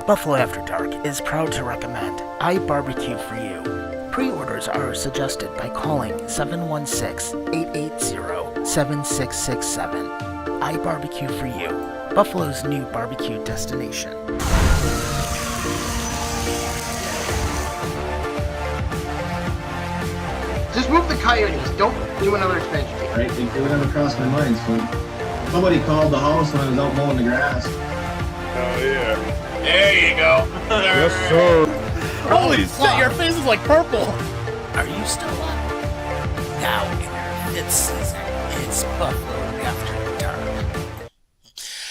Buffalo After Dark is proud to recommend I Barbecue for You. Pre-orders are suggested by calling 716-880-7667. I Barbecue for You, Buffalo's new barbecue destination. Just move the Coyotes. Don't do another expansion. Right? It would never cross my mind. So somebody called the house when I was out mowing the grass. Oh, yeah. There you go. Yes, sir. Holy shit, your face is like purple. Are you still up? Now in your fifth season, it's Buffalo After Dark.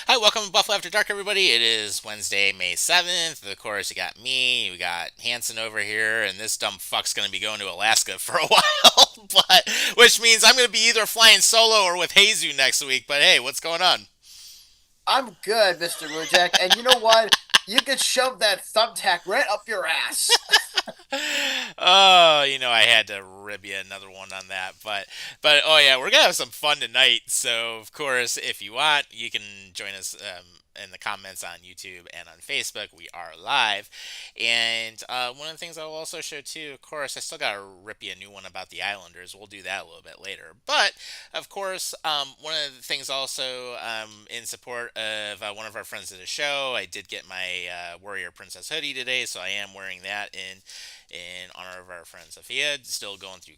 Hi, welcome to Buffalo After Dark, everybody. It is Wednesday, May 7th. Of course, you got me, we got Hanson over here, and this dumb fuck's going to be going to Alaska for a while, which means I'm going to be either flying solo or with Jesus next week. But hey, what's going on? I'm good, Mr. Mujek, and you know what? You can shove that thumbtack right up your ass. Oh, I had to rib you another one on that, but oh yeah, we're gonna have some fun tonight. So of course, if you want, you can join us in the comments on YouTube and on Facebook. We are live, and one of the things I will also show too, of course, I still gotta rip you a new one about the Islanders. We'll do that a little bit later, but of course, one of the things also in support of one of our friends of the show, I did get my Warrior Princess hoodie today, so I am wearing that in honor of our friend Sophia, still going through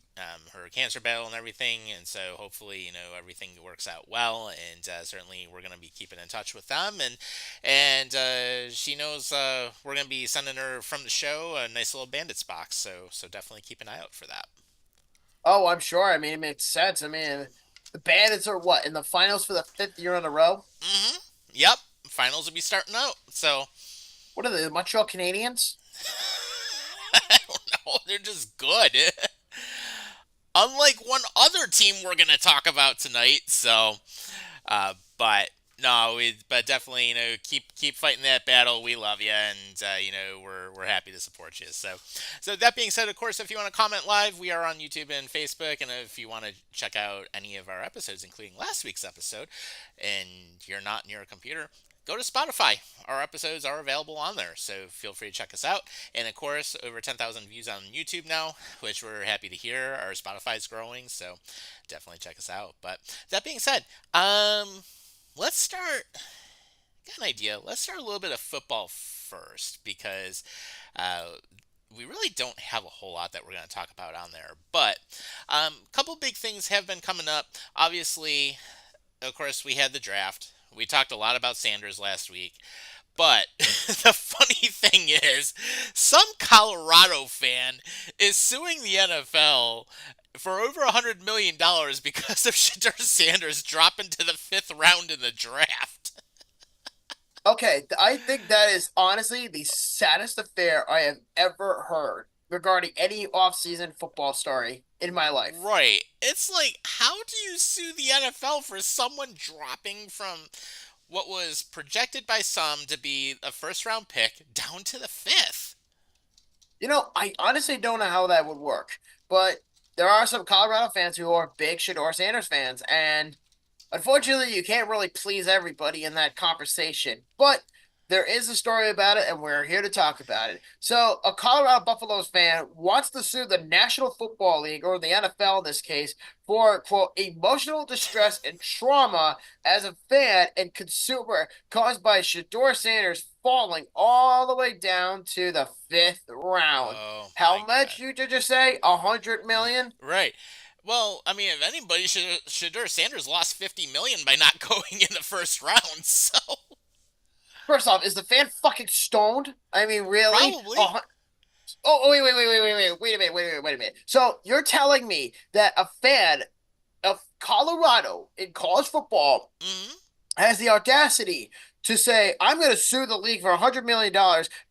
her cancer battle and everything, and so hopefully everything works out well, and certainly we're going to be keeping in touch with them, and she knows we're going to be sending her from the show a nice little Bandits box, so definitely keep an eye out for that. Oh, I'm sure. I mean, it makes sense. I mean, the Bandits are what, in the finals for the 5th year in a row? Mm-hmm. Yep. Finals will be starting out, so. What are they, the Montreal Canadiens? I don't know. They're just good. Unlike one other team we're going to talk about tonight. So, but definitely, keep fighting that battle. We love you, and we're happy to support you. So that being said, of course, if you want to comment live, we are on YouTube and Facebook, and if you want to check out any of our episodes, including last week's episode, and you're not near a computer, go to Spotify. Our episodes are available on there, so feel free to check us out. And of course, over 10,000 views on YouTube now, which we're happy to hear. Our Spotify's growing, so definitely check us out. But that being said, let's start. Got an idea. Let's start a little bit of football first, because we really don't have a whole lot that we're going to talk about on there. But a couple big things have been coming up. Obviously, of course, we had the draft. We talked a lot about Sanders last week, but the funny thing is, some Colorado fan is suing the NFL for over $100 million because of Shedeur Sanders dropping to the 5th round in the draft. Okay, I think that is honestly the saddest affair I have ever heard regarding any off-season football story in my life. Right. It's like, how do you sue the NFL for someone dropping from what was projected by some to be a first-round pick down to the 5th? I honestly don't know how that would work, but there are some Colorado fans who are big Shedeur Sanders fans, and unfortunately, you can't really please everybody in that conversation, but there is a story about it, and we're here to talk about it. So, a Colorado Buffaloes fan wants to sue the National Football League, or the NFL in this case, for, quote, emotional distress and trauma as a fan and consumer caused by Shedeur Sanders falling all the way down to the 5th round. Oh, How my much God. did you say? $100 million? Right. Well, I mean, if anybody, Shedeur Sanders lost $50 million by not going in the first round, so. First off, is the fan fucking stoned? I mean, really? Probably. Wait a minute. So you're telling me that a fan of Colorado in college football Mm-hmm. has the audacity to say, I'm going to sue the league for $100 million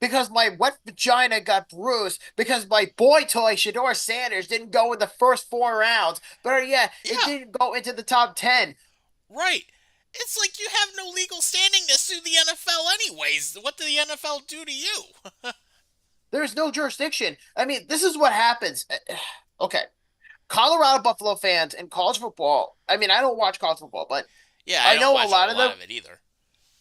because my wet vagina got bruised because my boy toy, Shedeur Sanders, didn't go in the first 4 rounds. Better yet, it didn't go into the top 10. Right. It's like you have no legal standing to sue the NFL anyways. What did the NFL do to you? There's no jurisdiction. I mean, this is what happens. Okay. Colorado Buffalo fans in college football. I mean, I don't watch college football, but Yeah, I don't know watch a lot a of lot them. of it either.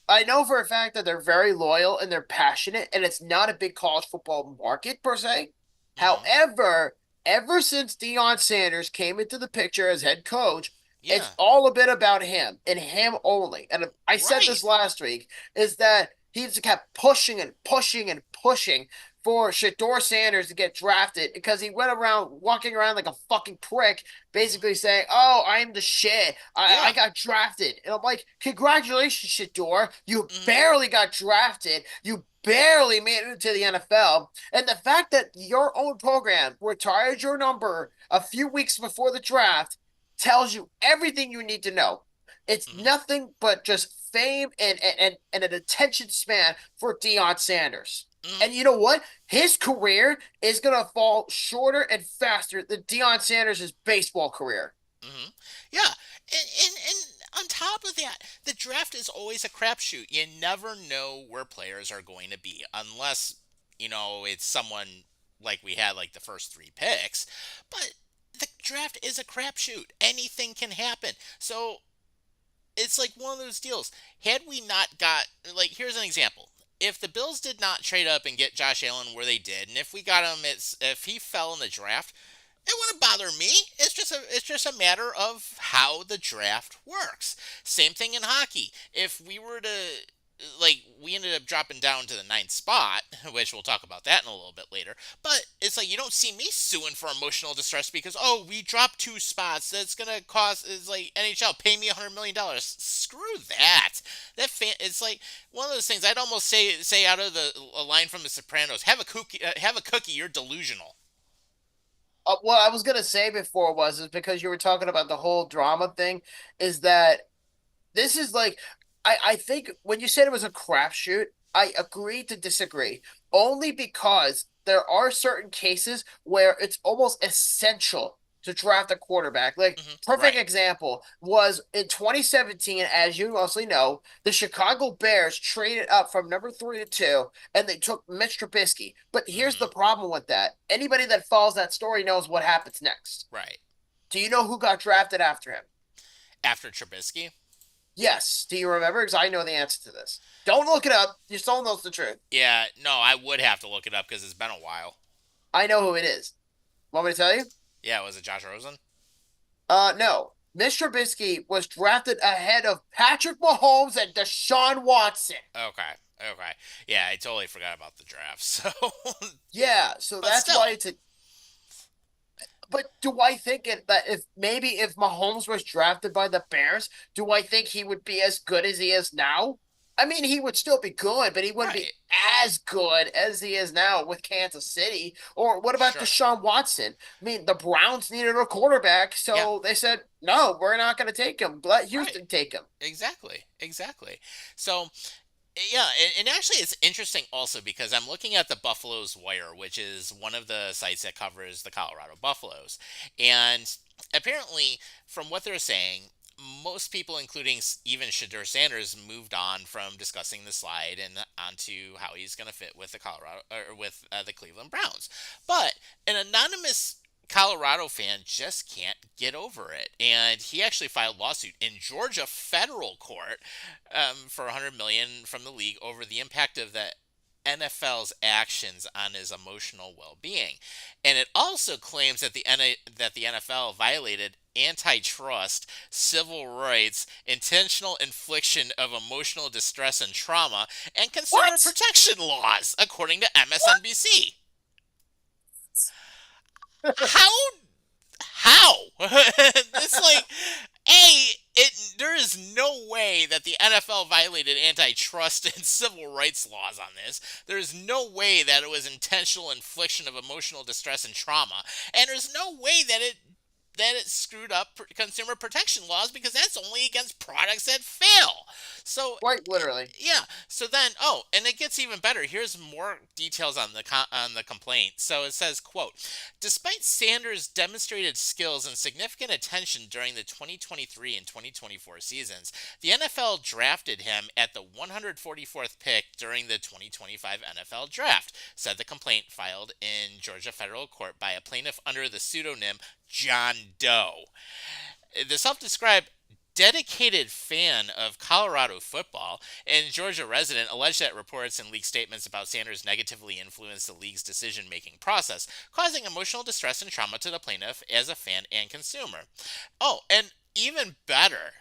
I know for a fact that they're very loyal and they're passionate, and it's not a big college football market per se. Hmm. However, ever since Deion Sanders came into the picture as head coach, it's Yeah, all a bit about him and him only. And I said right. this last week is that he's kept pushing and pushing and pushing for Shador Sanders to get drafted because he went around walking around like a fucking prick, Hmm. basically saying, "Oh, I'm the shit. I Yeah. got drafted." And I'm like, "Congratulations, Shador. You Hmm. barely got drafted. You barely made it into the NFL. And the fact that your own program retired your number a few weeks before the draft tells you everything you need to know. It's Hmm. nothing but just fame and an attention span for Deion Sanders. Hmm. And you know what? His career is going to fall shorter and faster than Deion Sanders' baseball career. Hmm. Yeah, and on top of that, the draft is always a crapshoot. You never know where players are going to be unless it's someone like we had like the first three picks. But the draft is a crapshoot. Anything can happen. So it's like one of those deals. Had we not got like here's an example. If the Bills did not trade up and get Josh Allen where they did, and if we got him, if he fell in the draft, it wouldn't bother me. It's just a matter of how the draft works. Same thing in hockey. If we were to we ended up dropping down to the ninth spot, which we'll talk about that in a little bit later. But it's like you don't see me suing for emotional distress because we dropped two spots. That's gonna cost is like NHL pay me $100 million. Screw that. It's like one of those things. I'd almost say out of a line from The Sopranos. Have a cookie. Have a cookie. You're delusional. What I was gonna say before was is because you were talking about the whole drama thing, is that this is like I think when you said it was a crapshoot, I agree to disagree. Only because there are certain cases where it's almost essential to draft a quarterback. Like perfect Right. example was in 2017, as you mostly know, the Chicago Bears traded up from number 3 to 2, and they took Mitch Trubisky. But here's the Hmm. problem with that. Anybody that follows that story knows what happens next. Right. Do you know who got drafted after him? After Trubisky. Yes. Do you remember? Because I know the answer to this. Don't look it up. Your soul knows the truth. Yeah. No, I would have to look it up because it's been a while. I know who it is. Want me to tell you? Yeah. Was it Josh Rosen? No. Mitch Trubisky was drafted ahead of Patrick Mahomes and Deshaun Watson. Okay. Okay. Yeah, I totally forgot about the draft. So, Yeah, so but that's why still, it's a. But do I think that if Mahomes was drafted by the Bears, do I think he would be as good as he is now? I mean, he would still be good, but he wouldn't be right. as good as he is now with Kansas City. Or what about Sure. Deshaun Watson? I mean, the Browns needed a quarterback, Yeah. so they said, no, we're not going to take him. Let Right. Houston take him. Exactly. Exactly. So, yeah, and actually, it's interesting also because I'm looking at the Buffaloes Wire, which is one of the sites that covers the Colorado Buffaloes. And apparently, from what they're saying, most people, including even Shadur Sanders, moved on from discussing the slide and onto how he's going to fit with the Colorado or with the Cleveland Browns. But an anonymous Colorado fan just can't get over it, and he actually filed lawsuit in Georgia federal court for 100 million from the league over the impact of the NFL's actions on his emotional well-being, and it also claims that the NFL violated antitrust, civil rights, intentional infliction of emotional distress and trauma, and consumer What? protection laws, according to What? MSNBC. How how? It's like, there is no way that the NFL violated antitrust and civil rights laws on this. There is no way that it was intentional infliction of emotional distress and trauma, and there's no way that it screwed up consumer protection laws because that's only against products that fail. So Quite literally. yeah. So then, and it gets even better. Here's more details on the complaint. So it says, "quote: Despite Sanders' demonstrated skills and significant attention during the 2023 and 2024 seasons, the NFL drafted him at the 144th pick during the 2025 NFL Draft," said the complaint filed in Georgia federal court by a plaintiff under the pseudonym John Doe. The self-described dedicated fan of Colorado football and Georgia resident, alleged that reports and leaked statements about Sanders negatively influenced the league's decision-making process, causing emotional distress and trauma to the plaintiff as a fan and consumer. Oh, and even better,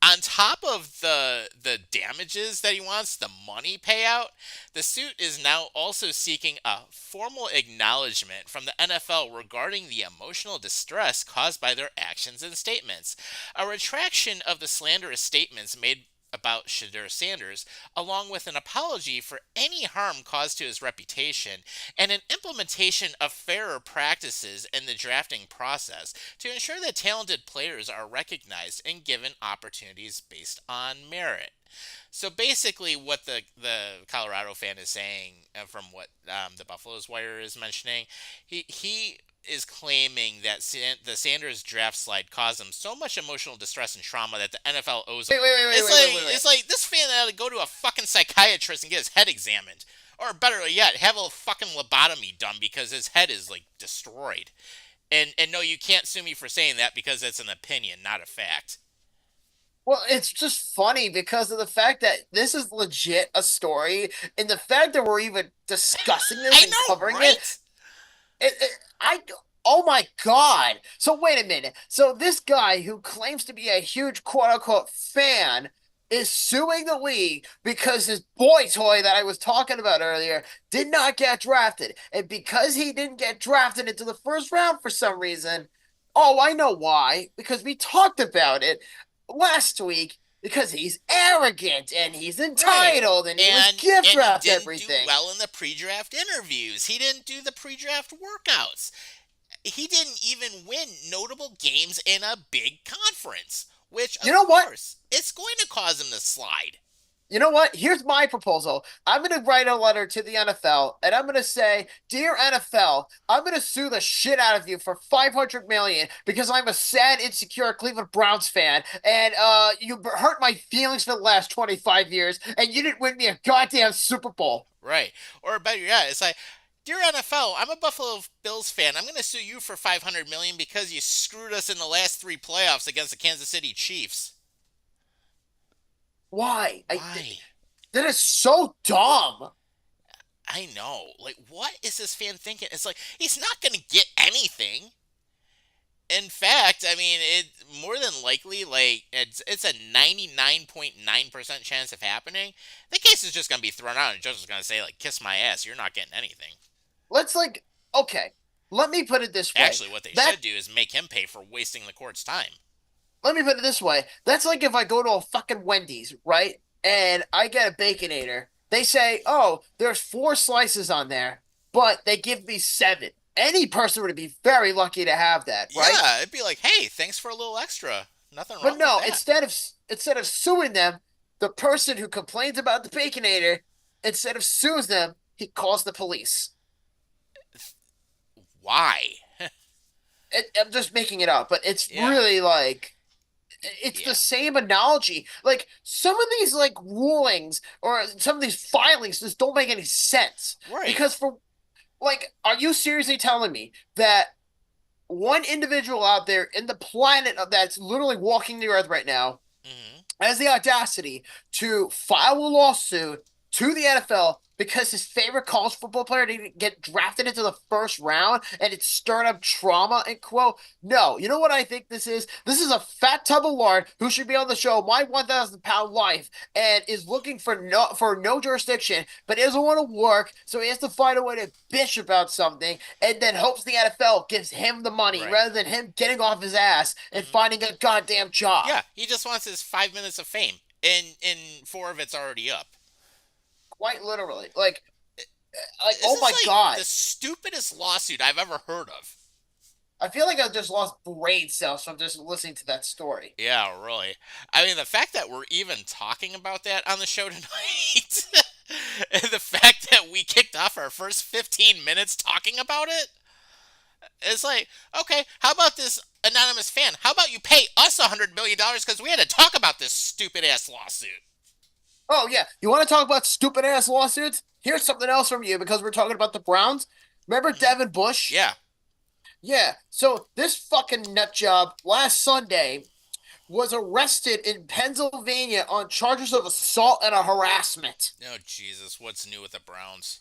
on top of the damages that he wants, the money payout, the suit is now also seeking a formal acknowledgement from the NFL regarding the emotional distress caused by their actions and statements. A retraction of the slanderous statements made about Shedeur Sanders, along with an apology for any harm caused to his reputation, and an implementation of fairer practices in the drafting process to ensure that talented players are recognized and given opportunities based on merit. So basically, what the Colorado fan is saying, from what the Buffalo's Wire is mentioning, he is claiming that the Sanders draft slide caused him so much emotional distress and trauma that the NFL owes him. It's like this fan ought to go to a fucking psychiatrist and get his head examined, or better yet, have a fucking lobotomy done because his head is like destroyed. And no, you can't sue me for saying that because it's an opinion, not a fact. Well, it's just funny because of the fact that this is legit a story, and the fact that we're even discussing this and covering right? oh my God. So wait a minute. So this guy who claims to be a huge quote unquote fan is suing the league because his boy toy that I was talking about earlier did not get drafted. And because he didn't get drafted into the first round for some reason, oh, I know why. Because we talked about it last week. Because he's arrogant and he's entitled and he was gift wrapped everything. He didn't do well in the pre-draft interviews. He didn't do the pre-draft workouts. He didn't even win notable games in a big conference, which, of course, it's going to cause him to slide. You know what? Here's my proposal. I'm going to write a letter to the NFL, and I'm going to say, "Dear NFL, I'm going to sue the shit out of you for $500 million because I'm a sad, insecure Cleveland Browns fan, and you hurt my feelings for the last 25 years, and you didn't win me a goddamn Super Bowl." Right. Or better yet, it's like, "Dear NFL, I'm a Buffalo Bills fan. I'm going to sue you for $500 million because you screwed us in the last 3 playoffs against the Kansas City Chiefs." Why? Why? That is so dumb. I know. Like, what is this fan thinking? It's like, he's not going to get anything. In fact, I mean, it more than likely, like, it's a 99.9% chance of happening. The case is just going to be thrown out, and the judge is going to say, like, "Kiss my ass, you're not getting anything." Okay, let me put it this way. Actually, what they should do is make him pay for wasting the court's time. Let me put it this way. That's like if I go to a fucking Wendy's, right? And I get a Baconator. They say, "Oh, there's 4 slices on there," but they give me 7. Any person would be very lucky to have that, right? Yeah, it'd be like, "Hey, thanks for a little extra. Nothing wrong But no, with that." instead of suing them, the person who complains about the Baconator, instead of sues them, he calls the police. Why? I'm just making it up, but it's really like it's the same analogy. Like some of these like rulings or some of these filings just don't make any sense. Right. Because are you seriously telling me that one individual out there in the planet that's literally walking the earth right now has the audacity to file a lawsuit to the NFL because his favorite college football player didn't get drafted into the first round and it stirred up trauma and quote? No. You know what I think this is? This is a fat tub of lard who should be on the show My 1,000-Pound Life and is looking for no jurisdiction, but doesn't want to work, so he has to find a way to bitch about something and then hopes the NFL gives him the money rather than him getting off his ass and finding a goddamn job. Yeah, he just wants his 5 minutes of fame, and 4 of it's already up. Quite literally. Like oh my God. The stupidest lawsuit I've ever heard of. I feel like I just lost brain cells from just listening to that story. Yeah, really. I mean, the fact that we're even talking about that on the show tonight, and the fact that we kicked off our first 15 minutes talking about it, it's like, okay, how about this anonymous fan? How about you pay us $100 million because we had to talk about this stupid-ass lawsuit? Oh, yeah. You want to talk about stupid-ass lawsuits? Here's something else from you because we're talking about the Browns. Remember Devin Bush? Yeah. Yeah. So this fucking nut job last Sunday was arrested in Pennsylvania on charges of assault and harassment. Oh, Jesus. What's new with the Browns?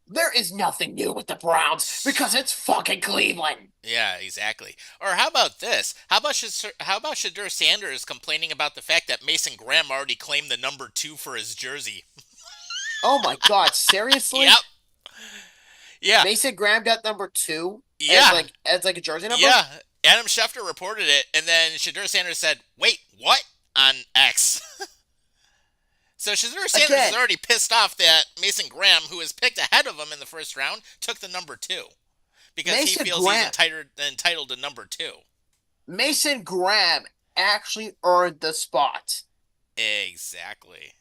There is nothing new with the Browns because it's fucking Cleveland. Yeah, exactly. Or how about this? How about Shadur Sanders complaining about the fact that Mason Graham already claimed the number 2 for his jersey? Oh my God, seriously? Yep. Yeah. Mason Graham got number 2 Yeah. as like a jersey number? Yeah. Adam Schefter reported it, and then Shadur Sanders said, "Wait, what?" on X. So Shadur Sanders is already pissed off that Mason Graham, who was picked ahead of him in the first round, took the number 2 because Mason he feels Graham, he's entitled to number 2. Mason Graham actually earned the spot. Exactly.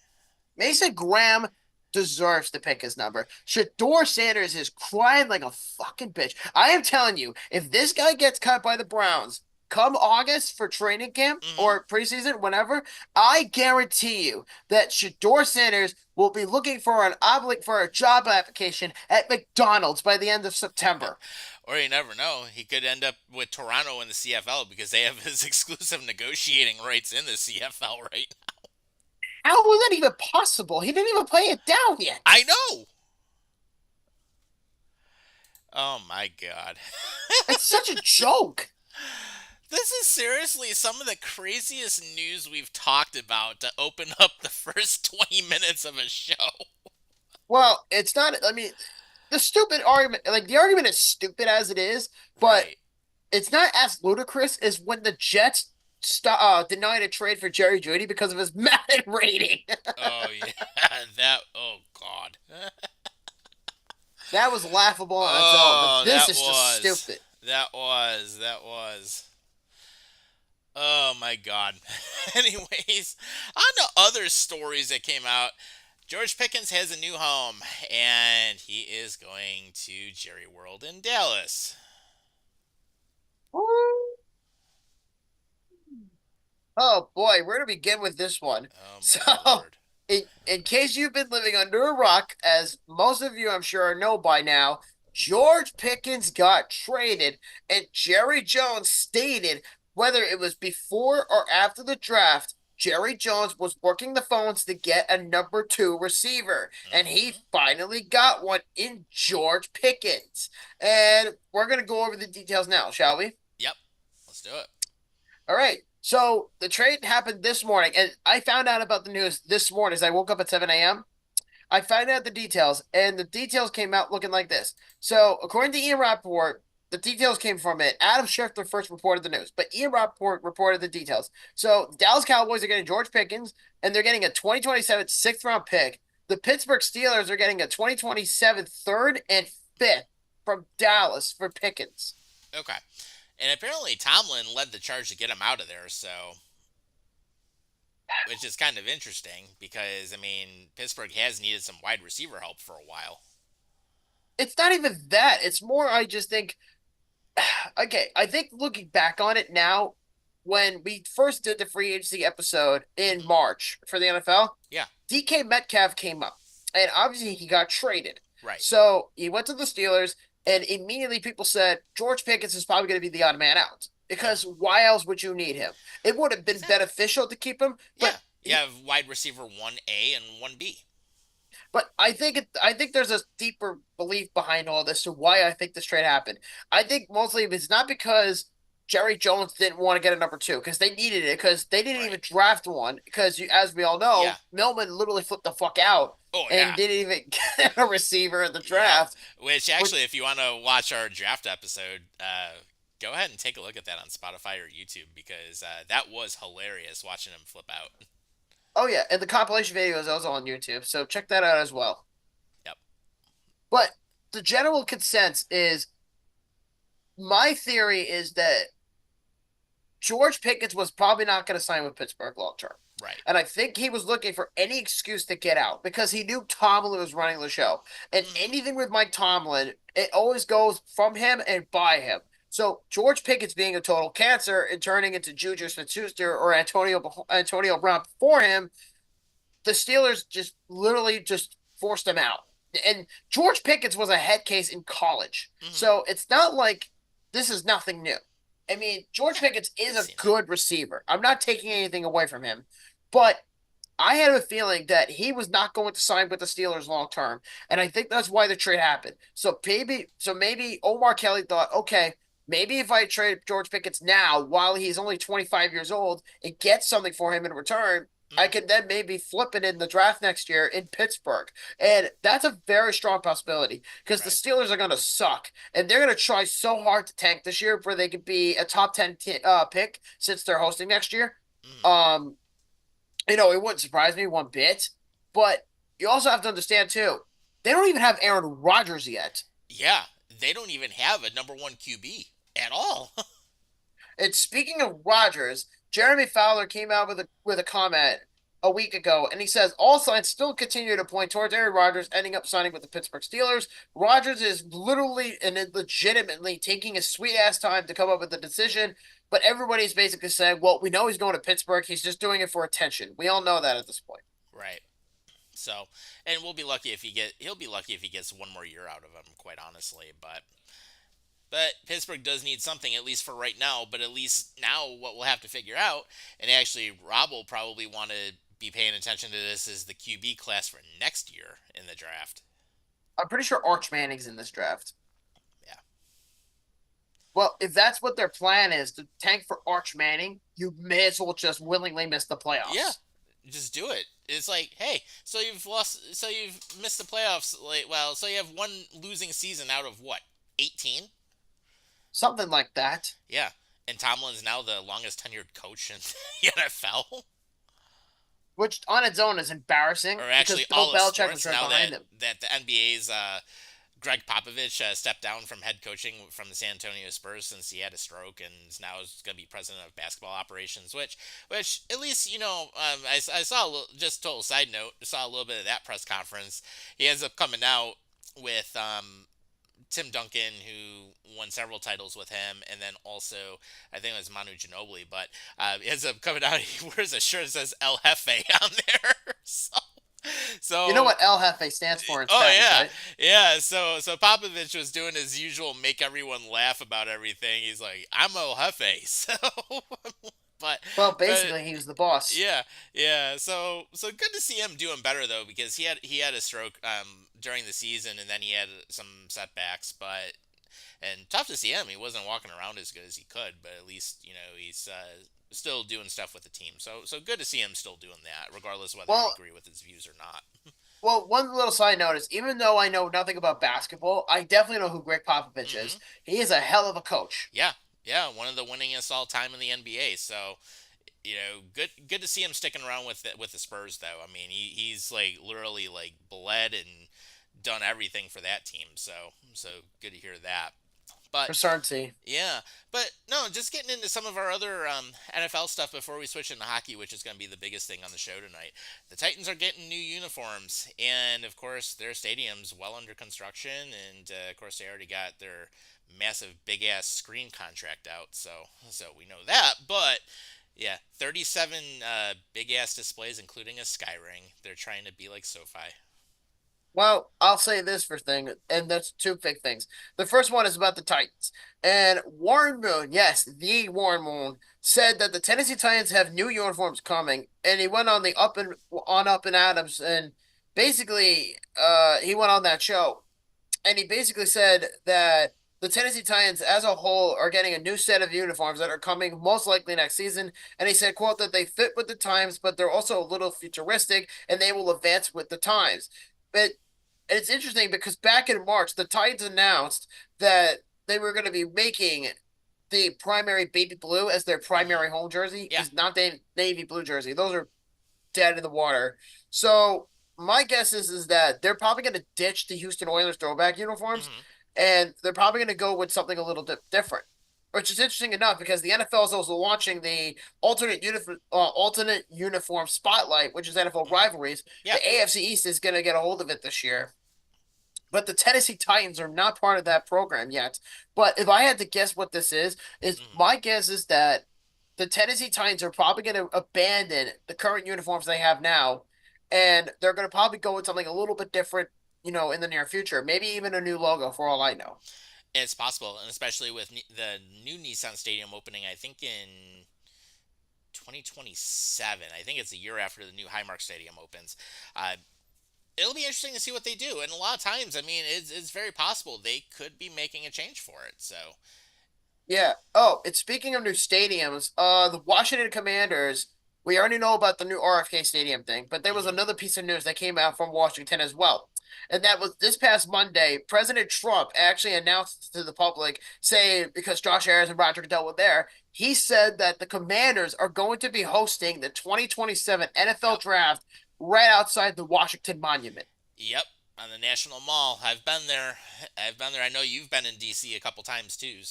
Mason Graham deserves to pick his number. Shadur Sanders is crying like a fucking bitch. I am telling you, if this guy gets cut by the Browns come August for training camp or preseason, whenever, I guarantee you that Shadur Sanders will be looking for a job application at McDonald's by the end of September. Or you never know. He could end up with Toronto in the CFL because they have his exclusive negotiating rights in the CFL right now. How was that even possible? He didn't even play it down yet. I know. Oh my God. It's such a joke. This is seriously some of the craziest news we've talked about to open up the first 20 minutes of a show. Well, it's not, I mean, the stupid argument, like the argument is stupid as it is, but Right. it's not as ludicrous as when the Jets denied a trade for Jerry Jeudy because of his Madden rating. Oh yeah, oh God. That was laughable on its Oh, own. But this that is just stupid. That was. Oh my God. Anyways, on to other stories that came out. George Pickens has a new home, and he is going to Jerry World in Dallas. Oh boy, where to begin with this one? Oh my Lord. In case you've been living under a rock, as most of you I'm sure know by now, George Pickens got traded, and Jerry Jones stated whether it was before or after the draft, Jerry Jones was working the phones to get a number 2 receiver, and he finally got one in George Pickens. And we're going to go over the details now, shall we? Yep. Let's do it. All right. So the trade happened this morning, and I found out about the news this morning as I woke up at 7 a.m. I found out the details, and the details came out looking like this. So according to Ian Rappaport, the details came from it. Adam Schefter first reported the news, but Ian Rappaport reported the details. So the Dallas Cowboys are getting George Pickens, and they're getting a 2027 6th-round pick. The Pittsburgh Steelers are getting a 2027 3rd and 5th from Dallas for Pickens. Okay. And apparently Tomlin led the charge to get him out of there, so... Which is kind of interesting, because, I mean, Pittsburgh has needed some wide receiver help for a while. It's not even that. It's more, I just think... Okay, I think looking back on it now, when we first did the free agency episode in March for the NFL, yeah, DK Metcalf came up, and obviously he got traded. Right. So he went to the Steelers, and immediately people said, George Pickens is probably going to be the odd man out. Because why else would you need him? It would have been beneficial to keep him. But you have wide receiver 1A and 1B. But I think there's a deeper belief behind all this to why I think this trade happened. I think mostly it's not because Jerry Jones didn't want to get a number 2, because they needed it, because they didn't even draft one, because as we all know, Millman literally flipped the fuck out and didn't even get a receiver in the draft. Yeah. Which actually, if you want to watch our draft episode, go ahead and take a look at that on Spotify or YouTube, because that was hilarious watching him flip out. Oh, yeah, and the compilation video is also on YouTube, so check that out as well. Yep. But the general consensus is, my theory is that George Pickens was probably not going to sign with Pittsburgh long term. Right. And I think he was looking for any excuse to get out, because he knew Tomlin was running the show. And anything with Mike Tomlin, it always goes from him and by him. So George Pickens being a total cancer and turning into Juju Smith-Schuster or Antonio Brown for him, the Steelers just literally just forced him out. And George Pickens was a head case in college. So it's not like this is nothing new. I mean, George Pickens is a Seen it. good receiver. I'm not taking anything away from him, but I had a feeling that he was not going to sign with the Steelers long term, and I think that's why the trade happened. So maybe Omar Kelly thought, okay, maybe if I trade George Pickens now while he's only 25 years old and get something for him in return, I Mm, could then maybe flip it in the draft next year in Pittsburgh. And that's a very strong possibility because the right. Steelers are going to suck and they're going to try so hard to tank this year where they could be a top 10 pick since they're hosting next year. Mm, Um, it wouldn't surprise me one bit, but you also have to understand too, they don't even have Aaron Rodgers yet. yeah, they don't even have a number one QB at all. And speaking of Rodgers, Jeremy Fowler came out with a comment a week ago, and he says all signs still continue to point towards Aaron Rodgers ending up signing with the Pittsburgh Steelers. Rodgers is literally and legitimately taking his sweet ass time to come up with a decision, but everybody's basically saying, "Well, we know he's going to Pittsburgh. He's just doing it for attention." We all know that at this point. Right. So, and he'll be lucky if he gets one more year out of him, quite honestly. But Pittsburgh does need something, at least for right now. But at least now, what we'll have to figure out, and actually, Rob will probably want to be paying attention to this, is the QB class for next year in the draft. I'm pretty sure Arch Manning's in this draft. Yeah. Well, if that's what their plan is to tank for Arch Manning, you may as well just willingly miss the Yeah. playoffs. Just do it. It's like, hey, so you've missed the playoffs. Like, well, so you have one losing season out of what, 18? Something like that. Yeah. And Tomlin's now the longest tenured coach in the NFL. Which on its own is embarrassing Or because actually, Bill all of Belichick was sports right now behind him. that the NBA's Greg Popovich stepped down from head coaching from the San Antonio Spurs since he had a stroke and now is going to be president of basketball operations. Which at least I saw just total side note. I saw a little bit of that press conference. He ends up coming out with Tim Duncan, who won several titles with him, and then also I think it was Manu Ginobili. But he ends up coming out. He wears a shirt that says El Jefe on there. So You know what El Jefe stands for in oh Spanish, yeah, right? yeah. So Popovich was doing his usual make everyone laugh about everything. He's like, I'm El Jefe. So, but Well, but basically, he was the boss. yeah, yeah. So good to see him doing better though, because he had a stroke during the season, and then he had some setbacks. But and tough to see him. He wasn't walking around as good as he could, but at least he's still doing stuff with the team. So good to see him still doing that, regardless of whether you Well, agree with his views or not. well, one little side note is even though I know nothing about basketball, I definitely know who Greg Popovich Hmm. is. He is a hell of a coach. Yeah, yeah, one of the winningest all time in the NBA. So good to see him sticking around with the Spurs though. I mean, he's like literally like bled and done everything for that team. So good to hear that. But For certainty. yeah, but no, just getting into some of our other NFL stuff before we switch into hockey, which is going to be the biggest thing on the show tonight. The Titans are getting new uniforms, and of course, their stadium's well under construction, and of course, they already got their massive big ass screen contract out, so we know that. But yeah, 37 big ass displays, including a sky ring. They're trying to be like SoFi. Well, I'll say this for thing, and that's two big things. The first one is about the Titans. And Warren Moon, yes, the Warren Moon, said that the Tennessee Titans have new uniforms coming, and he went on the Up and Adams, and basically, he went on that show, and he basically said that the Tennessee Titans as a whole are getting a new set of uniforms that are coming most likely next season. And he said, quote, that they fit with the times, but they're also a little futuristic and they will advance with the times. But it's interesting because back in March, the Titans announced that they were going to be making the primary baby blue as their Hmm. primary home jersey, Yeah. is not the navy blue jersey. Those are dead in the water. So my guess is that they're probably going to ditch the Houston Oilers throwback uniforms, Hmm. and they're probably going to go with something a little different. Which is interesting enough because the NFL is also launching the alternate uniform spotlight, which is NFL Hmm. rivalries. Yeah. The AFC East is going to get a hold of it this year, but the Tennessee Titans are not part of that program yet. But if I had to guess what this is Hmm. my guess is that the Tennessee Titans are probably going to abandon the current uniforms they have now, and they're going to probably go with something a little bit different, in the near future. Maybe even a new logo, for all I know. It's possible, and especially with the new Nissan Stadium opening, I think in 2027. I think it's a year after the new Highmark Stadium opens. Uh, it'll be interesting to see what they do. And a lot of times, I mean, it's very possible they could be making a change for it. So, Yeah. Oh, and speaking of new stadiums, the Washington Commanders, we already know about the new RFK Stadium thing, but there was mhm. another piece of news that came out from Washington as well. And that was this past Monday, President Trump actually announced to the public, saying because Josh Harris and Roger Goodell were there, he said that the Commanders are going to be hosting the 2027 NFL Yep, Draft right outside the Washington Monument. yep, on the National Mall. I've been there. I've been there. I know you've been in DC a couple times too.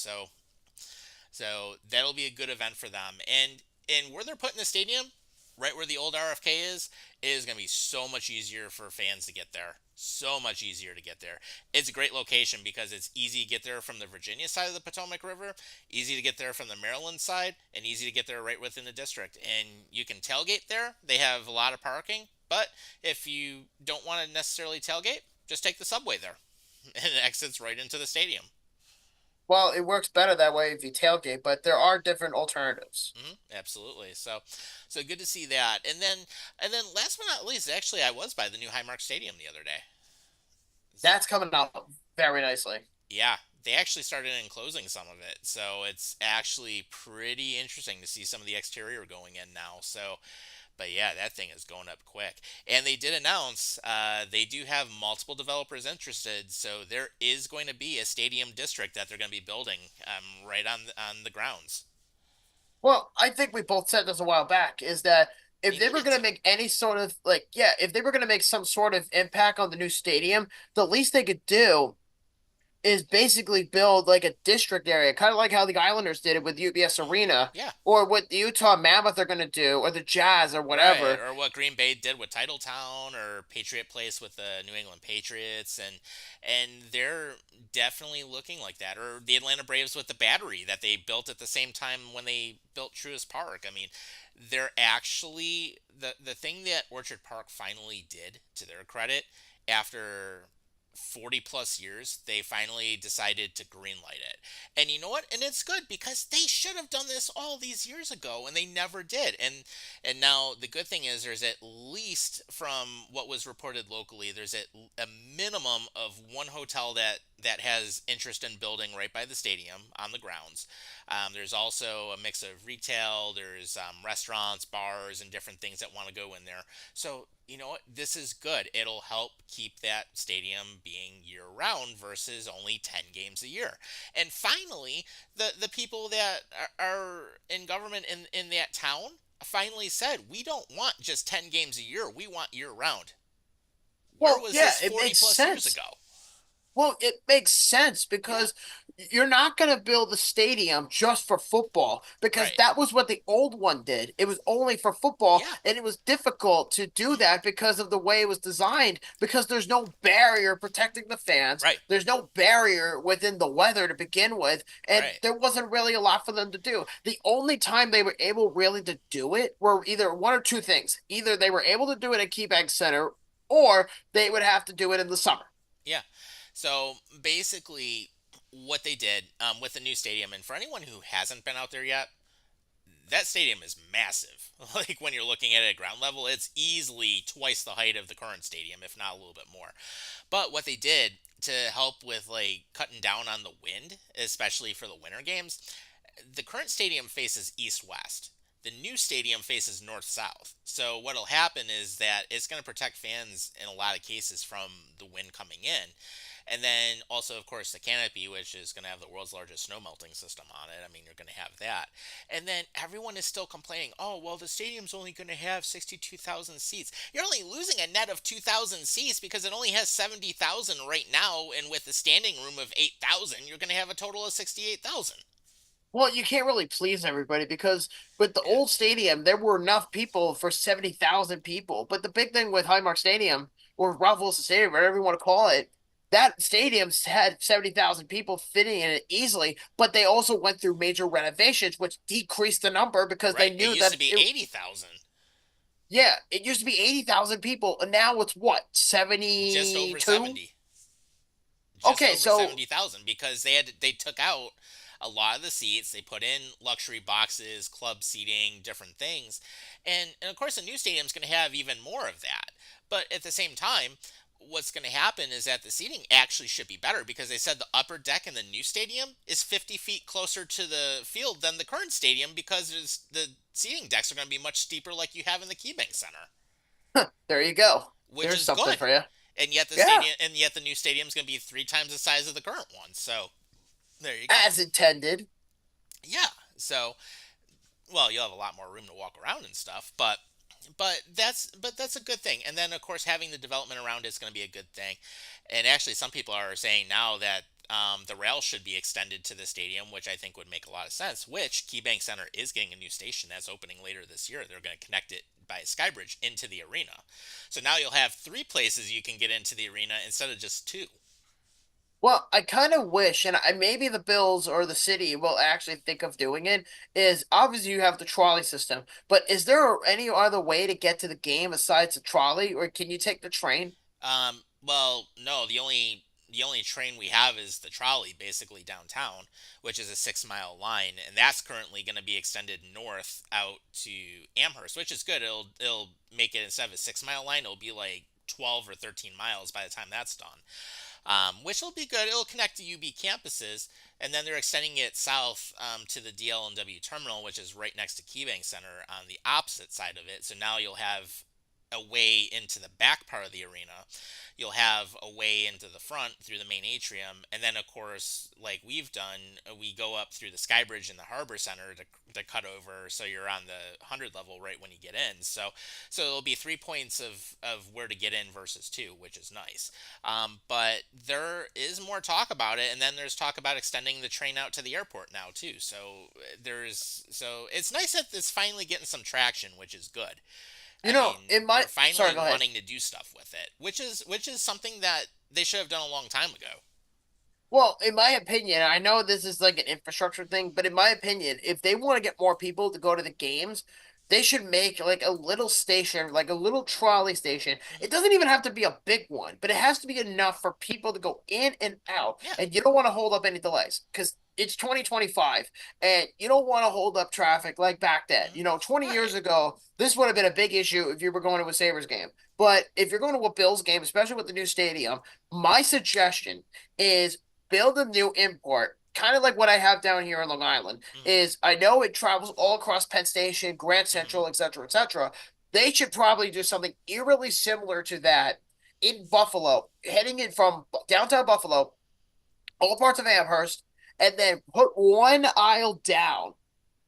So that'll be a good event for them. And where they're putting the stadium, right where the old RFK is going to be so much easier for fans to get there. So much easier to get there. It's a great location because it's easy to get there from the Virginia side of the Potomac River, easy to get there from the Maryland side, and easy to get there right within the district. And you can tailgate there. They have a lot of parking, but if you don't want to necessarily tailgate, just take the subway there, and it exits right into the stadium. Well, it works better that way if you tailgate, but there are different alternatives. Absolutely. So good to see that. And then last but not least, actually, I was by the new Highmark Stadium the other day. That's coming out very nicely. Yeah, they actually started enclosing some of it, so it's actually pretty interesting to see some of the exterior going in now. So, but yeah, that thing is going up quick. And they did announce they do have multiple developers interested, so there is going to be a stadium district that they're going to be building right on the grounds. Well, I think we both said this a while back, is that if They they were needed going to. to make any sort of like, yeah, if they were going to make some sort of impact on the new stadium, the least they could do is basically build like a district area, kind of like how the Islanders did it with UBS Arena, Yeah. or what the Utah Mammoth are going to do, or the Jazz, or Right, whatever. or what Green Bay did with Titletown or Patriot Place with the New England Patriots, and they're definitely looking like that. Or the Atlanta Braves with the Battery that they built at the same time when they built Truist Park. I mean, they're actually the thing that Orchard Park finally did, to their credit, after 40 plus years, they finally decided to greenlight it. And you know what? And it's good because they should have done this all these years ago and they never did. And now the good thing is there's at least, from what was reported locally, there's a minimum of one hotel that has interest in building right by the stadium on the grounds. There's also a mix of retail, there's restaurants, bars, and different things that want to go in there. So, you know what? This is good. It'll help keep that stadium being year round versus only 10 games a year. And finally, the people that are in government in that town finally said, we don't want just 10 games a year. We want year round. Where Well, was yeah, this it 40 makes plus years sense. ago? Well, it makes sense Yeah, because you're not going to build a stadium just for football because right. that was what the old one did. It was only for football, Yeah, and it was difficult to do mhm, that because of the way it was designed, because there's no barrier protecting the fans. right, There's no barrier within the weather to begin with, and right. there wasn't really a lot for them to do. The only time they were able really to do it were either one or two things. Either they were able to do it at KeyBank Center, or they would have to do it in the summer. Yeah. So basically, what they did with the new stadium, and for anyone who hasn't been out there yet, that stadium is massive. Like when you're looking at it at ground level, it's easily twice the height of the current stadium, if not a little bit more. But what they did to help with like cutting down on the wind, especially for the winter games, the current stadium faces east west. The new stadium faces north south. So what'll happen is that it's going to protect fans in a lot of cases from the wind coming in. And then also, of course, the canopy, which is going to have the world's largest snow melting system on it. I mean, you're going to have that. And then everyone is still complaining, oh, well, the stadium's only going to have 62,000 seats. You're only losing a net of 2,000 seats because it only has 70,000 right now. And with the standing room of 8,000, you're going to have a total of 68,000. Well, you can't really please everybody because with the Yeah. old stadium, there were enough people for 70,000 people. But the big thing with Highmark Stadium, or Ralph Wilson Stadium, whatever you want to call it, that stadium's had 70,000 people fitting in it easily. But they also went through major renovations, which decreased the number because they Right. It knew used to that be it, 80,000, yeah, it used to be 80,000 people, and now it's what, just over 72? 70. just Okay, over so 70,000 because they took out a lot of the seats. They put in luxury boxes, club seating, different things, and of course the new stadium's going to have even more of that. But at the same time, what's going to happen is that the seating actually should be better because they said the upper deck in the new stadium is 50 feet closer to the field than the current stadium because the seating decks are going to be much steeper like you have in the KeyBank Center, there you go. which There's is something good. for you. And yet Yeah, the new stadium's going to be 3 times the size of the current one. So there you go. as intended. Yeah. So well, you'll have a lot more room to walk around and stuff, but that's a good thing. And then of course having the development around it's going to be a good thing. And actually, some people are saying now that the rail should be extended to the stadium, which I think would make a lot of sense. Which KeyBank Center is getting a new station that's opening later this year. They're going to connect it by a skybridge into the arena. So now you'll have 3 places you can get into the arena instead of just 2. Well, I kind of wish, and maybe the Bills or the city will actually think of doing it, is obviously you have the trolley system, but is there any other way to get to the game besides the trolley, or can you take the train? Well, no, the only train we have is the trolley, basically downtown, which is a 6 mile line, and that's currently going to be extended north out to Amherst, which is good. It'll make it instead of a 6 mile line, it'll be like 12 or 13 miles by the time that's done. Which will be good. It'll connect to UB campuses, and then they're extending it south to the DL&W terminal, which is right next to KeyBank Center on the opposite side of it. So now you'll have a way into the back part of the arena. You'll have a way into the front through the main atrium, and then of course, like we've done, we go up through the Skybridge in the Harbor Center to cut over, so you're on the 100 level right when you get in. So it'll be 3 points of where to get in versus 2, which is nice. But there is more talk about it, and then there's talk about extending the train out to the airport now too. So it's nice that it's finally getting some traction, which is good. You I know, mean, it they're might. Sorry, finally go ahead. wanting to do stuff with it, which is something that they should have done a long time ago. Well, in my opinion, I know this is like an infrastructure thing, but in my opinion, if they want to get more people to go to the games, they should make like a little station, like a little trolley station. Hmm. It doesn't even have to be a big one, but it has to be enough for people to go in and out. Yeah, And you don't want to hold up any delays because it's 2025 and you don't want to hold up traffic like back then. hmm, 20 years right. ago, this would have been a big issue if you were going to a Sabres game. But if you're going to a Bills game, especially with the new stadium, my suggestion is build a new import, kind of like what I have down here in Long Island. Hmm, Is I know it travels all across Penn Station, Grand hmm, Central, et cetera, et cetera. They should probably do something eerily similar to that in Buffalo, heading in from downtown Buffalo, all parts of Amherst, and then put one aisle down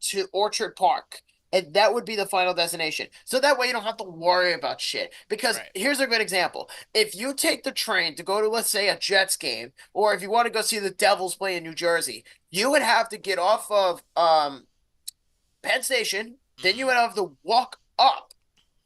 to Orchard Park. And that would be the final destination. So that way you don't have to worry about shit. Because right. here's a good example. If you take the train to go to, let's say, a Jets game, or if you want to go see the Devils play in New Jersey, you would have to get off of Penn Station. Then you Hmm, would have to walk up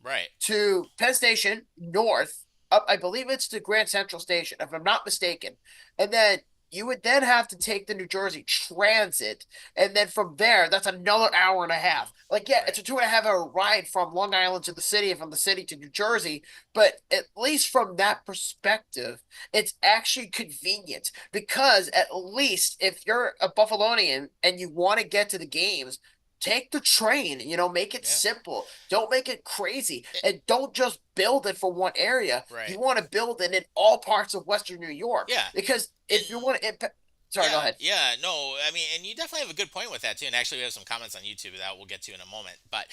right. to Penn Station North. Up, I believe it's the Grand Central Station, if I'm not mistaken. And then you would then have to take the New Jersey Transit, and then from there, that's another hour and a Hmm, half. Like, yeah, it's right. a 2.5 hour ride from Long Island to the city, and from the city to New Jersey. But at least from that perspective, it's actually convenient because at least if you're a Buffalonian and you want to get to the games, take the train, make it Yeah. simple. Don't make it crazy. Eh, And don't just build it for one area. right. You want to build it in all parts of Western New York. Yeah. Because And if you want to impact, sorry, go yeah, ahead. yeah, no, I mean, and you definitely have a good point with that too. And actually, we have some comments on YouTube that we'll get to in a moment. But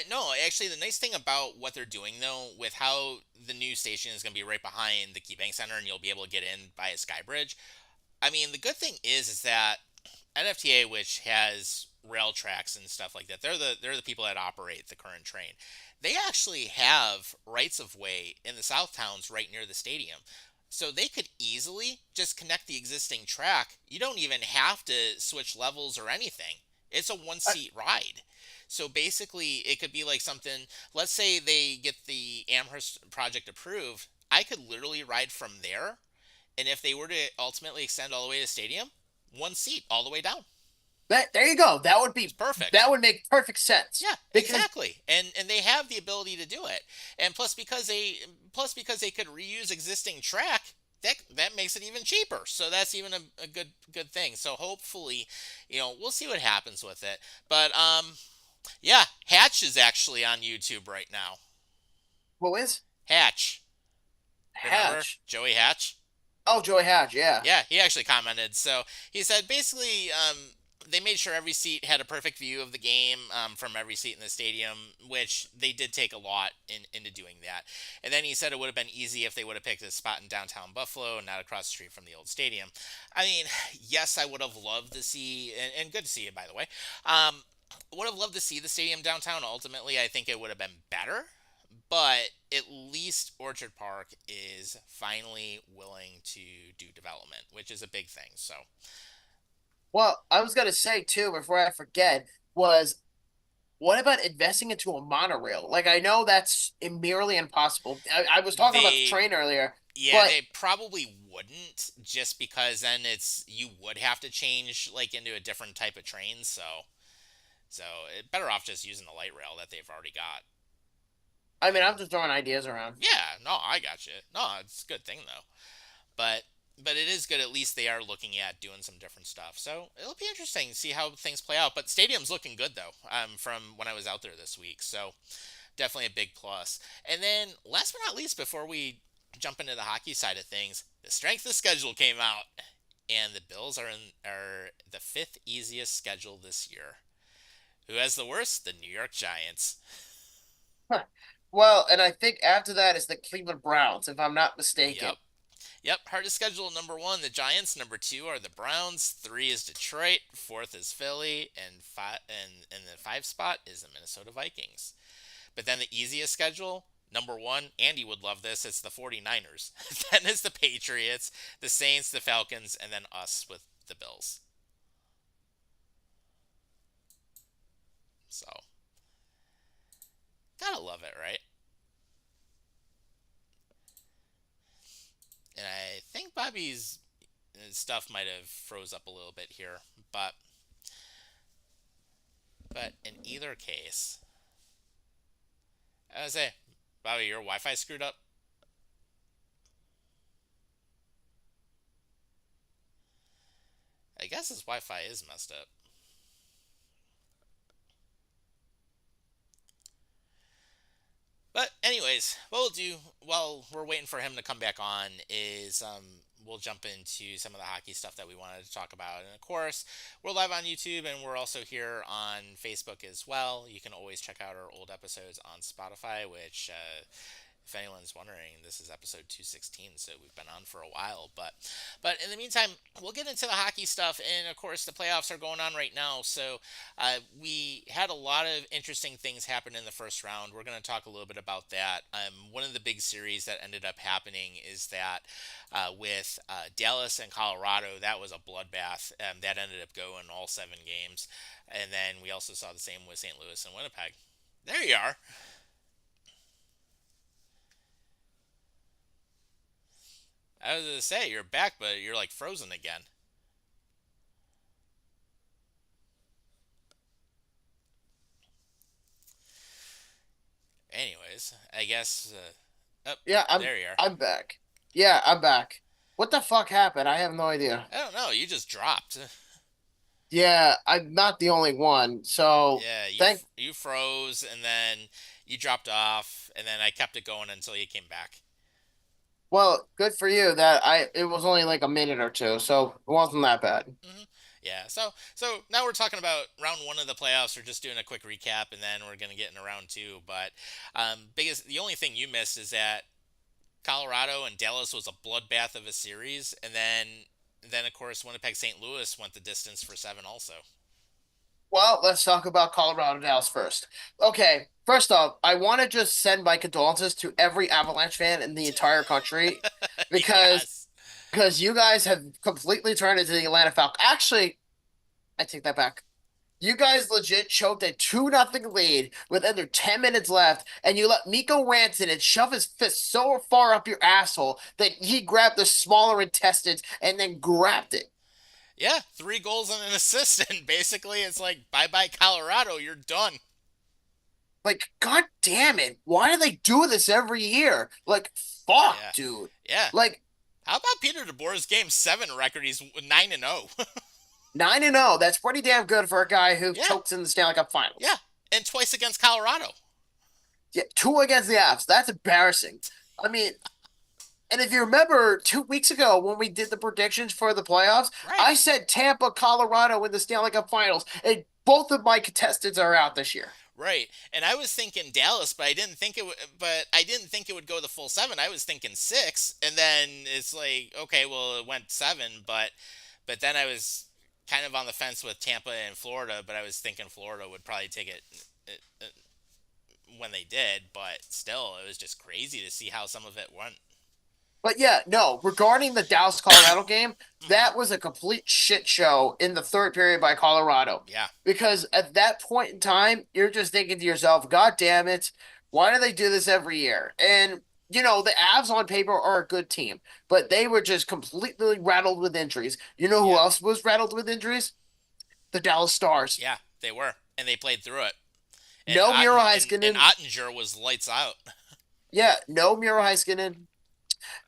no, actually, the nice thing about what they're doing though, with how the new station is going to be right behind the KeyBank Center, and you'll be able to get in by a sky bridge. I mean, the good thing is that NFTA, which has rail tracks and stuff like that, they're the people that operate the current train. They actually have rights of way in the south towns right near the stadium. So they could easily just connect the existing track. You don't even have to switch levels or anything. It's a one I, seat ride. So basically, it could be like something. Let's say they get the Amherst project approved. I could literally ride from there, and if they were to ultimately extend all the way to the stadium, one seat all the way down. there you go. It's perfect. That would make perfect sense. Yeah, Because exactly. And they have the ability to do it. And plus because they could reuse existing track, that makes it even cheaper. So that's even a good thing. So hopefully, we'll see what happens with it. But yeah, Hatch is actually on YouTube right now. Who is? Hatch, remember Hatch. Joey Hatch? Oh, Joey Hatch, yeah. Yeah, he actually commented. So he said basically, they made sure every seat had a perfect view of the game from every seat in the stadium, which they did take a lot into doing that. And then he said it would have been easy if they would have picked a spot in downtown Buffalo and not across the street from the old stadium. I mean, yes, I would have loved to see, and good to see it, by the way. Would have loved to see the stadium downtown. Ultimately, I think it would have been better. But at least Orchard Park is finally willing to do development, which is a big thing. So, Well, I was gonna say too, before I forget, was what about investing into a monorail? Like I know that's merely impossible. I was talking about the they, train earlier, yeah, but they probably wouldn't, just because then you would have to change like into a different type of train. So better off just using the light rail that they've already got. I mean I'm just throwing ideas around. Yeah, no, I got you. No, it's a good thing though. But it is good. At least they are looking at doing some different stuff. So it'll be interesting to see how things play out. But stadium's looking good though. From when I was out there this week, so definitely a big plus. And then last but not least, before we jump into the hockey side of things, the strength of schedule came out, and the Bills are the fifth easiest schedule this year. Who has the worst? The New York Giants. Huh. Well, and I think after that is the Cleveland Browns, if I'm not mistaken. Yep. Yep, hardest schedule number one, the Giants. Number two are the Browns. Three is Detroit. Fourth is Philly, and the five spot is the Minnesota Vikings. But then the easiest schedule, number one, Andy would love this. It's the 49ers. Then is the Patriots, the Saints, the Falcons, and then us with the Bills. So gotta love it, right? And I think Bobby's stuff might have froze up a little bit here, but in either case, I would say, Bobby, your Wi-Fi screwed up. I guess his Wi-Fi is messed up. But anyways, what we'll do while we're waiting for him to come back on is we'll jump into some of the hockey stuff that we wanted to talk about. And of course, we're live on YouTube and we're also here on Facebook as well. You can always check out our old episodes on Spotify, which if anyone's wondering, this is episode 216, so we've been on for a while. But in the meantime, we'll get into the hockey stuff, and of course, the playoffs are going on right now. So we had a lot of interesting things happen in the first round. We're going to talk a little bit about that. One of the big series that ended up happening is that with Dallas and Colorado, that was a bloodbath. That ended up going all 7 games, and then we also saw the same with St. Louis and Winnipeg. There you are. I was gonna say you're back, but you're like frozen again. Anyways, I guess. Oh, Yeah, there you are. I'm back. Yeah, I'm back. What the fuck happened? I have no idea. I don't know. You just dropped. Yeah, I'm not the only one. So Yeah, thank you froze, and then you dropped off, and then I kept it going until you came back. well, good for you that it was only like a minute or two, so it wasn't that bad. hmm Yeah. So now we're talking about round one of the playoffs. We're just doing a quick recap, and then we're gonna get into round two. But the only thing you missed is that Colorado and Dallas was a bloodbath of a series, and then of course Winnipeg St. Louis went the distance for 7 also. Well, let's talk about Colorado Dallas first. Okay, first off, I want to just send my condolences to every Avalanche fan in the entire country because Yes. because you guys have completely turned into the Atlanta Falcons. Actually, I take that back. You guys legit choked a 2-0 lead with under 10 minutes left, and you let Miko Rantanen shove his fist so far up your asshole that he grabbed the smaller intestines and then grabbed it. Yeah, 3 goals and an assist, and basically it's like bye bye Colorado, you're done. Like, god damn it. Why do they do this every year? Like, fuck, Yeah. dude. Yeah. Like, How about Peter DeBoer's Game 7 record? He's 9-0. 9-0. That's pretty damn good for a guy who Yeah. chokes in the Stanley Cup Finals. Yeah, and twice against Colorado. Yeah, 2 against the Avs. That's embarrassing. I mean, and if you remember 2 weeks ago when we did the predictions for the playoffs, Right. I said Tampa, Colorado in the Stanley Cup Finals, and both of my contestants are out this year. Right, and I was thinking Dallas, but I didn't think it would. But I didn't think it would go the full 7. I was thinking 6, and then it's like, okay, well, it went 7, but then I was kind of on the fence with Tampa and Florida, but I was thinking Florida would probably take it when they did, but still, it was just crazy to see how some of it went. But yeah, no, regarding the Dallas Colorado game, that was a complete shit show in the third period by Colorado. Yeah, Because at that point in time, you're just thinking to yourself, God damn it, why do they do this every year? And, you know, the Avs on paper are a good team, but they were just completely rattled with injuries. You know who Yeah. else was rattled with injuries? The Dallas Stars. yeah, they were, and they played through it. No Miro And Heiskanen. Ottinger was lights out. Yeah, no Miro Heiskanen.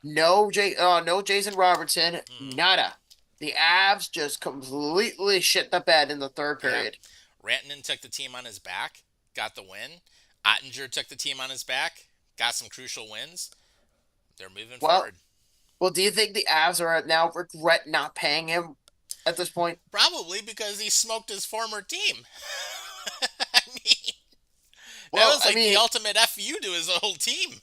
No Jason Robertson. Mhm. Nada. The Avs just completely shit the bed in the third Yeah. period. Rantanen took the team on his back, got the win. Ottinger took the team on his back, got some crucial wins. They're moving Well, forward. Well, do you think the Avs are now regret not paying him at this point? Probably because he smoked his former team. I mean, Well, that was I like mean- the ultimate FU to his whole team.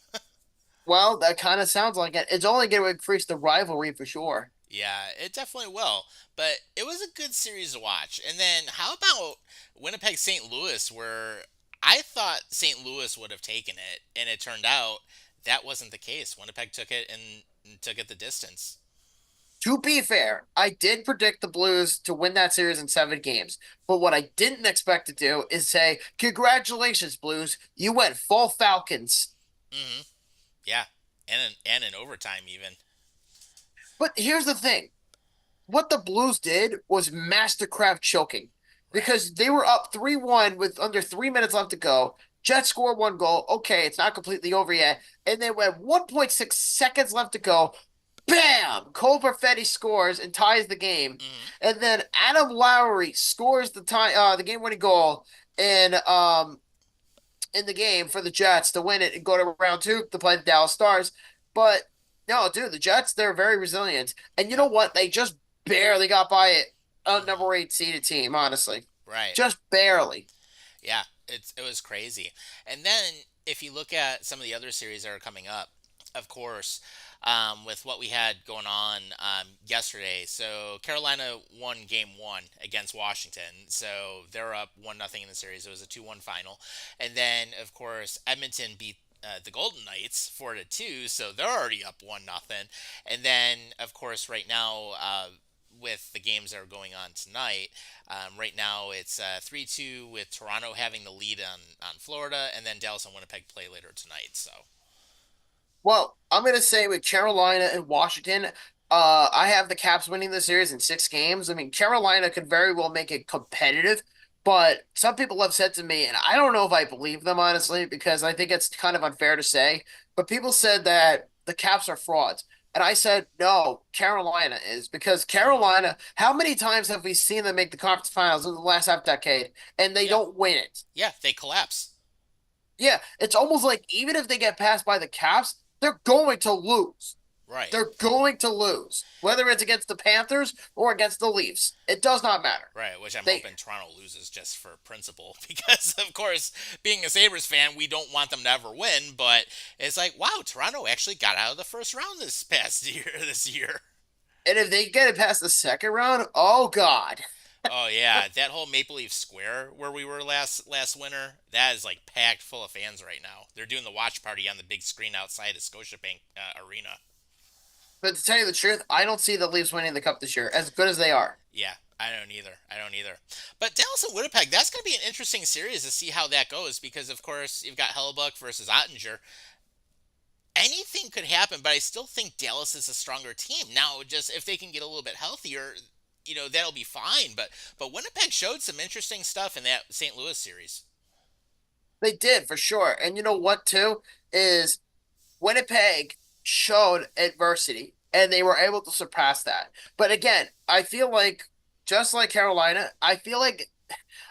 Well, that kind of sounds like it. It's only going to increase the rivalry for sure. Yeah, it definitely will. But it was a good series to watch. And then how about Winnipeg St. Louis, where I thought St. Louis would have taken it, and it turned out that wasn't the case. Winnipeg took it and took it the distance. To be fair, I did predict the Blues to win that series in 7 games. But what I didn't expect to do is say, congratulations, Blues. You went full Falcons. Hmm. Yeah, and in overtime even. But here's the thing. What the Blues did was mastercraft choking. Because they were up 3-1 with under 3 minutes left to go. Jets scored 1 goal. Okay, it's not completely over yet. And then with 1.6 seconds left to go, bam! Cole Perfetti scores and ties the game. Hmm. And then Adam Lowry scores the game-winning goal in the game for the Jets to win it and go to round 2 to play the Dallas Stars. But no, dude, the Jets, they're very resilient. And you know what? They just barely got by it. A number 8 seeded team, honestly. Right. Just barely. Yeah, it was crazy. And then if you look at some of the other series that are coming up, of course, with what we had going on yesterday. So Carolina won Game 1 against Washington. So they're up 1-0 in the series. It was a 2-1 final. And then, of course, Edmonton beat the Golden Knights 4-2. So they're already up 1-0. And then, of course, right now, with the games that are going on tonight, right now it's 3-2 with Toronto having the lead on Florida, and then Dallas and Winnipeg play later tonight. So Well, I'm going to say with Carolina and Washington, I have the Caps winning the series in 6 games. I mean, Carolina could very well make it competitive, but some people have said to me, and I don't know if I believe them, honestly, because I think it's kind of unfair to say, but people said that the Caps are frauds. And I said, no, Carolina is, because Carolina, how many times have we seen them make the conference finals in the last half decade and they Yeah. don't win it? yeah, they collapse. Yeah, it's almost like even if they get passed by the Caps, they're going to lose. Right. They're going to lose, whether it's against the Panthers or against the Leafs. It does not matter. Right, which I'm They- hoping Toronto loses just for principle, because of course, being a Sabres fan, we don't want them to ever win, but it's like, wow, Toronto actually got out of the first round this year. And if they get it past the second round, oh God. Oh yeah, that whole Maple Leaf Square where we were last winter, that is like packed full of fans right now. They're doing the watch party on the big screen outside of Scotiabank Arena. But to tell you the truth, I don't see the Leafs winning the cup this year, as good as they are. Yeah, I don't either. But Dallas and Winnipeg, that's going to be an interesting series to see how that goes, because of course you've got Hellebuck versus Ottinger. Anything could happen, but I still think Dallas is a stronger team. Now, just if they can get a little bit healthier, that'll be fine. But Winnipeg showed some interesting stuff in that St. Louis series. They did, for sure. And you know what, too? Is Winnipeg showed adversity. and they were able to surpass that. But again, I feel like just like Carolina, I feel like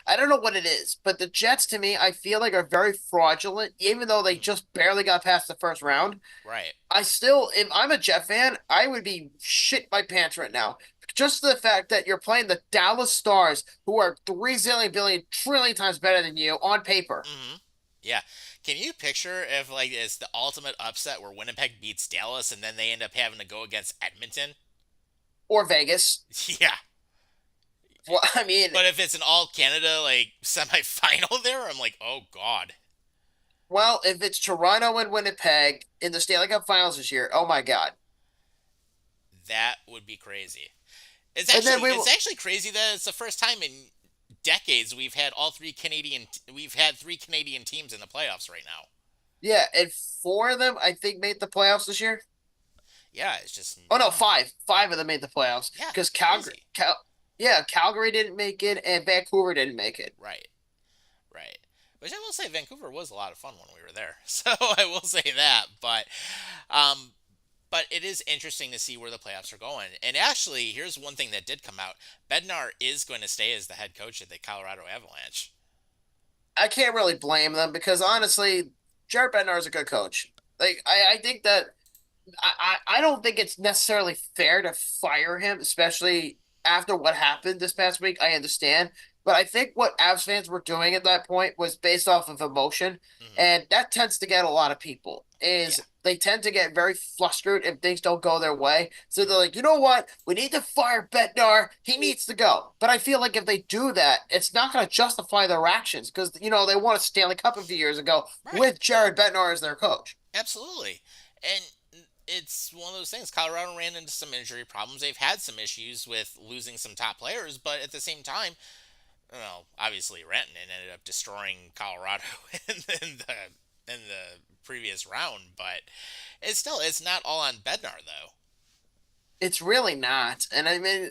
I don't know what it is, but the Jets to me, I feel like are very fraudulent, even though they Mhm. just barely got past the first round. Right. I still, if I'm a Jet fan, I would be shit my pants right now. Just the fact that you're playing the Dallas Stars, who are 3 zillion billion trillion times better than you on paper, Hmm. Yeah. Can you picture if like it's the ultimate upset where Winnipeg beats Dallas and then they end up having to go against Edmonton? or Vegas. Yeah. Well, I mean, But if it's an all Canada like semifinal there, I'm like, oh god. well, if it's Toronto and Winnipeg in the Stanley Cup Finals this year, oh my God. That would be crazy. And then we It's actually crazy that it's the first time in decades we've had three Canadian teams in the playoffs right now. yeah, and four of them I think made the playoffs this year. Yeah, it's just Oh no, five. Five of them made the playoffs yeah, because crazy. Yeah, Calgary didn't make it and Vancouver didn't make it. Right. Right. Which I will say Vancouver was a lot of fun when we were there. So I will say that, um but it is interesting to see where the playoffs are going. And actually, here's one thing that did come out. Bednar is going to stay as the head coach of the Colorado Avalanche. I can't really blame them because honestly, Jared Bednar is a good coach. Like I think that I don't think it's necessarily fair to fire him, especially after what happened this past week. I understand. But I think what Avs fans were doing at that point was based off of emotion. Hmm. And that tends to get a lot of people Yeah. is they tend to get very flustered if things don't go their way. So they're like, you know what? We need to fire Bednar. He needs to go. But I feel like if they do that, it's not going to justify their actions because, they won a Stanley Cup a few years ago Right. with Jared Bednar as their coach. Absolutely. And it's one of those things. Colorado ran into some injury problems. They've had some issues with losing some top players, but at the same time, well, obviously Rantanen ended up destroying Colorado in the previous round, but it's not all on Bednar though. It's really not. And I mean,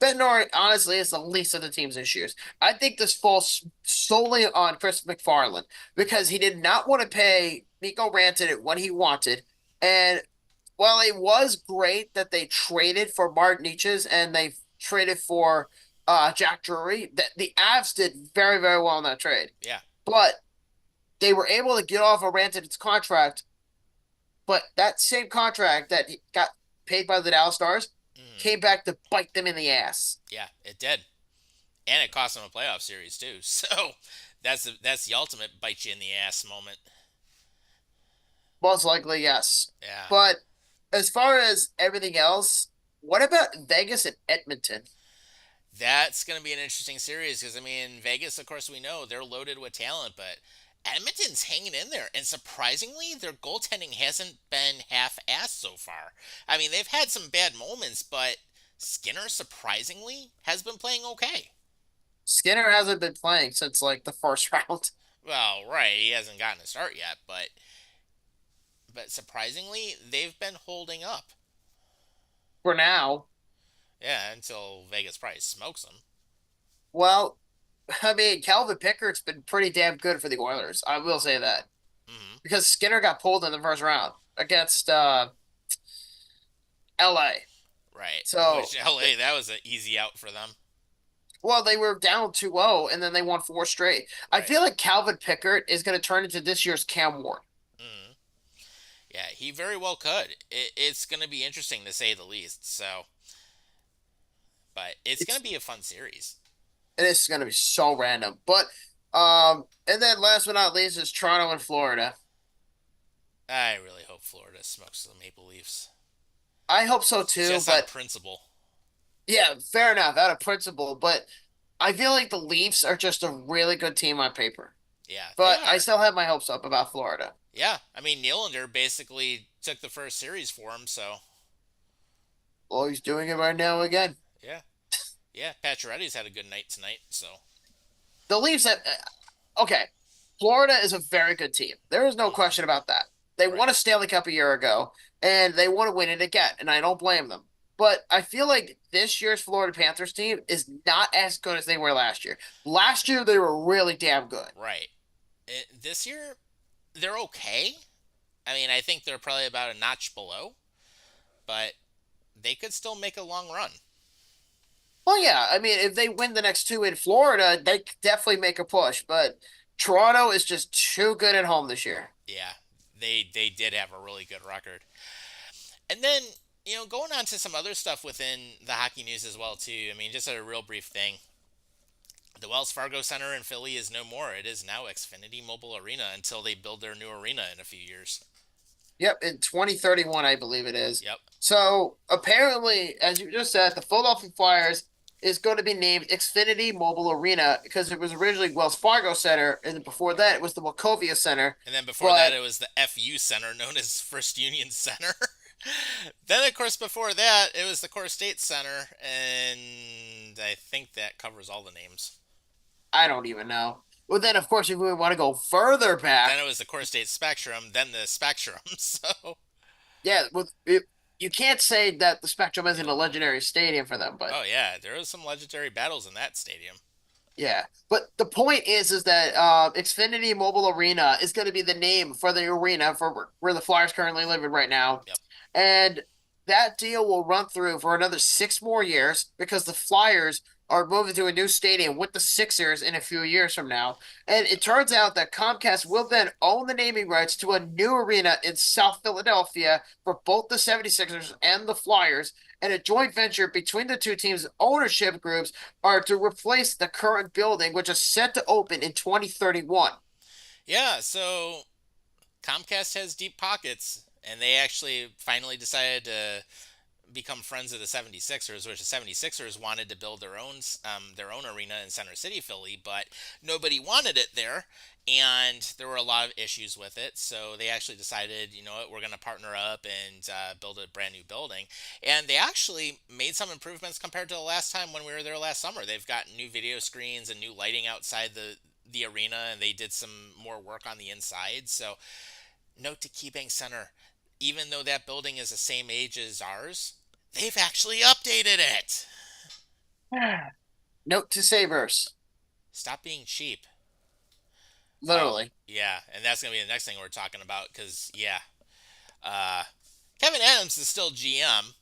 Bednar honestly is the least of the team's issues. I think this falls solely on Chris McFarland because he did not want to pay Nico Rantanen what he wanted. And while it was great that they traded for Mark Nietzsche's and they traded for Jack Drury, that the Avs did very, very well in that trade. Yeah. But they were able to get off of Rantanen's contract, but that same contract that he got paid by the Dallas Stars Hmm. came back to bite them in the ass. Yeah, it did, and it cost them a playoff series too. So that's the ultimate bite you in the ass moment. Most likely, yes. Yeah. But as far as everything else, what about Vegas and Edmonton? That's going to be an interesting series because, I mean, Vegas, of course, we know they're loaded with talent, but Edmonton's hanging in there. And surprisingly, their goaltending hasn't been half assed so far. I mean, they've had some bad moments, but Skinner, surprisingly, has been playing okay. Skinner hasn't been playing since like the first round. Well, right, he hasn't gotten a start yet, but surprisingly, they've been holding up. For now. Yeah, until Vegas probably smokes them. Well, I mean, Calvin Pickert's been pretty damn good for the Oilers. I will say that Hmm. because Skinner got pulled in the first round against LA. Right. So, Which LA, that was an easy out for them. well, they were down 2-0 and then they won four straight. I Right. feel like Calvin Pickert is going to turn into this year's Cam Ward. Hmm. Yeah, he very well could. It's going to be interesting to say the least. So, but it's going It's to be a fun series. This is going to be so random. But and then last but not least is Toronto and Florida. I really hope Florida smokes the Maple Leafs. I hope so too, Just on but principle. yeah, fair enough, out of principle. But I feel like the Leafs are just a really good team on paper. Yeah, they But I are. still have my hopes up about Florida. Yeah, I mean Nylander basically took the first series for him. So Well, he's doing it right now again. yeah, yeah. Pacioretty's had a good night tonight. So The Leafs have okay. Florida is a very good team. There is no question about that. They won right. a Stanley Cup a year ago, and they want to win it again, and I don't blame them. But I feel like this year's Florida Panthers team is not as good as they were last year. Last year, they were really damn good. Right. This year, they're okay. I mean, I think they're probably about a notch below. but they could still make a long run. Well, yeah, I mean, if they win the next two in Florida, they could definitely make a push. But Toronto is just too good at home this year. Yeah, they did have a really good record. And then, going on to some other stuff within the hockey news as well too. I mean, just a real brief thing. The Wells Fargo Center in Philly is no more. It is now Xfinity Mobile Arena until they build their new arena in a few years. Yep, in 2031, I believe it is. Yep. So apparently, as you just said, the Philadelphia Flyers is going to be named Xfinity Mobile Arena because it was originally Wells Fargo Center, and before that, it was the Wachovia Center. And then before that, it was the FU Center, known as First Union Center. Then, of course, before that, it was the Core State Center, and I think that covers all the names. I don't even know. Well, then, of course, if we want to go further back, Then it was the Core State Spectrum, then the Spectrum. So, yeah, you can't say that the Spectrum isn't a legendary stadium for them, but oh yeah, there was some legendary battles in that stadium. yeah. But the point is that Xfinity Mobile Arena is going to be the name for the arena for where the Flyers currently live in right now. Yep. And that deal will run through for another 6 more years because the Flyers are moving to a new stadium with the Sixers in a few years from now. And it turns out that Comcast will then own the naming rights to a new arena in South Philadelphia for both the 76ers and the Flyers. And a joint venture between the two teams' ownership groups are to replace the current building, which is set to open in 2031. Yeah, so Comcast has deep pockets, and they actually finally decided to become friends of the 76ers, which the 76ers wanted to build their own arena in Center City, Philly, but nobody wanted it there, and there were a lot of issues with it. So they actually decided, you know what, we're going to partner up and build a brand new building. And they actually made some improvements compared to the last time when we were there last summer. They've got new video screens and new lighting outside the arena, and they did some more work on the inside. So note to KeyBank Center, even though that building is the same age as ours, they've actually updated it. Note to Sabres. Stop being cheap. Literally. Yeah, and that's going to be the next thing we're talking about because, yeah. Kevin Adams is still GM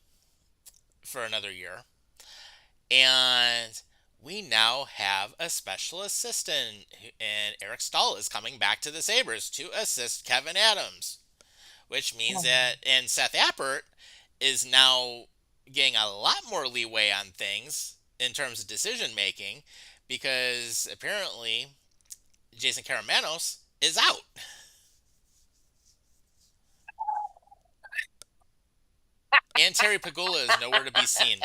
for another year. And we now have a special assistant, and Eric Stahl is coming back to the Sabres to assist Kevin Adams, which means that, and Seth Appert is now getting a lot more leeway on things in terms of decision making because apparently Jason Karamanos is out. And Terry Pagula is nowhere to be seen.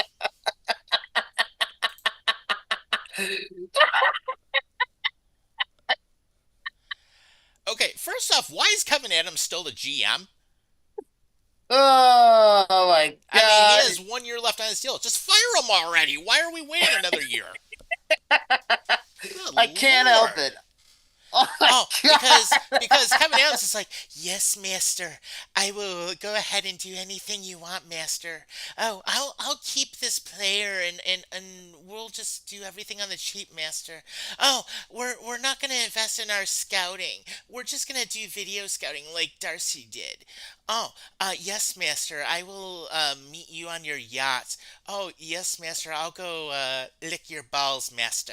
Okay, first off, why is Kevin Adams still the GM? Oh my God. I mean, he has 1 year left on his deal. Just fire him already. Why are we waiting another year? I can't help it. Oh, because Kevin Adams is like, yes, master, I will go ahead and do anything you want, master. Oh, I'll keep this player and we'll just do everything on the cheap, master. Oh, we're not gonna invest in our scouting. We're just gonna do video scouting like Darcy did. Oh, yes, master, I will meet you on your yacht. Oh, yes, master, I'll go lick your balls, master.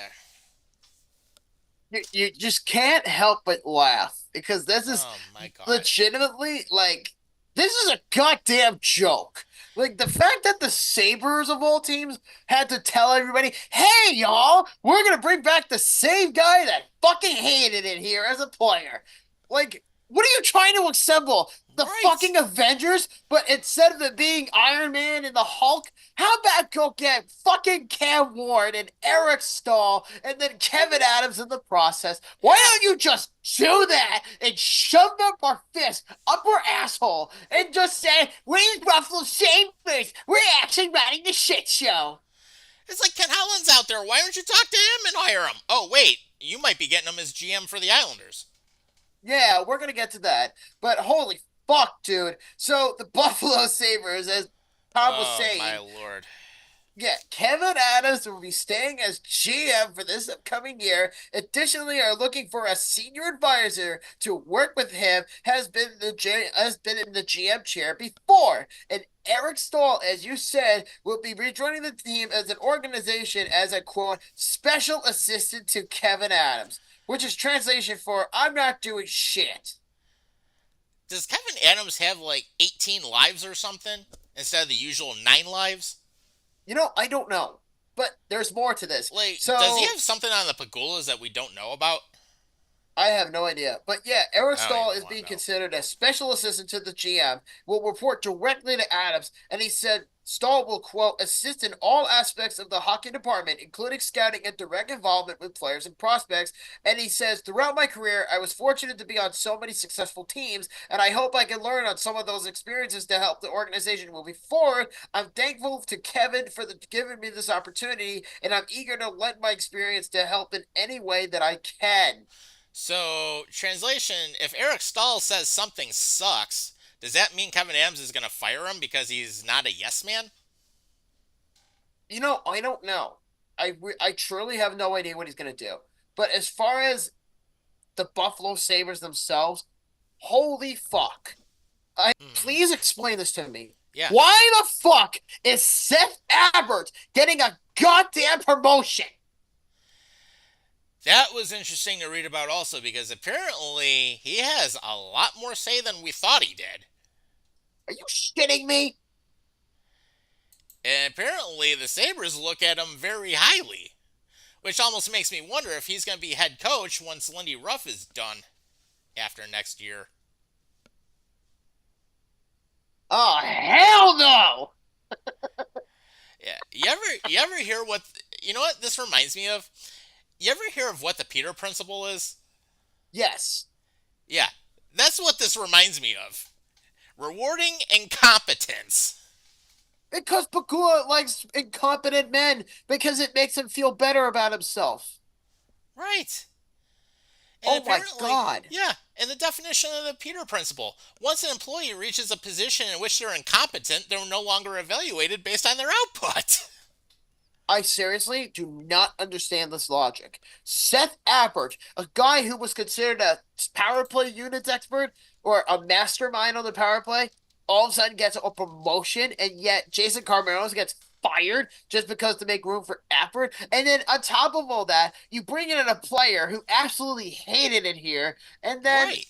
you just can't help but laugh because this is Oh my god. legitimately like this is a goddamn joke. Like the fact that the Sabres of all teams had to tell everybody, "Hey, y'all, we're gonna bring back the same guy that fucking hated it here as a player." Like, what are you trying to assemble? The Right. fucking Avengers, but instead of it being Iron Man and the Hulk, how about go get fucking Cam Ward and Eric Stahl and then Kevin Adams in the process? Why don't you just do that and shove up our fist up our asshole and just say, "We Buffalo same face. We're actually running the shit show." It's like Ken Holland's out there. Why don't you talk to him and hire him? Oh, wait. You might be getting him as GM for the Islanders. Yeah, we're gonna get to that. But holy fuck, dude. So the Buffalo Sabres, as Tom was Oh, saying, my lord. Yeah, Kevin Adams will be staying as GM for this upcoming year. Additionally, are looking for a senior advisor to work with him. Has been in the GM chair before, and Eric Stahl, as you said, will be rejoining the team as an organization as a quote special assistant to Kevin Adams, which is translation for "I'm not doing shit." Does Kevin Adams have like 18 lives or something instead of the usual 9 lives? I don't know, but there's more to this. Like, So does he have something on the Pagulas that we don't know about? I have no idea. But yeah, Eric I don't Stahl even is wanna being know. considered a special assistant to the GM, will report directly to Adams, and he said Stahl will, quote, assist in all aspects of the hockey department, including scouting and direct involvement with players and prospects. And he says, throughout my career, I was fortunate to be on so many successful teams, and I hope I can learn on some of those experiences to help the organization moving forward. I'm thankful to Kevin for giving me this opportunity, and I'm eager to lend my experience to help in any way that I can. So, translation, if Eric Stahl says something sucks, does that mean Kevin Adams is going to fire him because he's not a yes man? I don't know. I truly have no idea what he's going to do. But as far as the Buffalo Sabres themselves, holy fuck. Hmm. Please explain this to me. Yeah. Why the fuck is Seth Abbott getting a goddamn promotion? That was interesting to read about also because apparently he has a lot more say than we thought he did. Are you shitting me? And apparently the Sabres look at him very highly, which almost makes me wonder if he's going to be head coach once Lindy Ruff is done after next year. Oh, hell no! Yeah. You ever hear what you know what this reminds me of? You ever hear of what the Peter principle is? Yes. Yeah. That's what this reminds me of. Rewarding incompetence. Because Pagula likes incompetent men because it makes him feel better about himself. Right. And Oh my apparently, god. yeah, and the definition of the Peter principle. Once an employee reaches a position in which they're incompetent, they're no longer evaluated based on their output. I seriously do not understand this logic. Seth Appert, a guy who was considered a power play units expert or a mastermind on the power play, all of a sudden gets a promotion, and yet Jason Carmeros gets fired just because to make room for Appert. And then on top of all that, you bring in a player who absolutely hated it here, and then Right.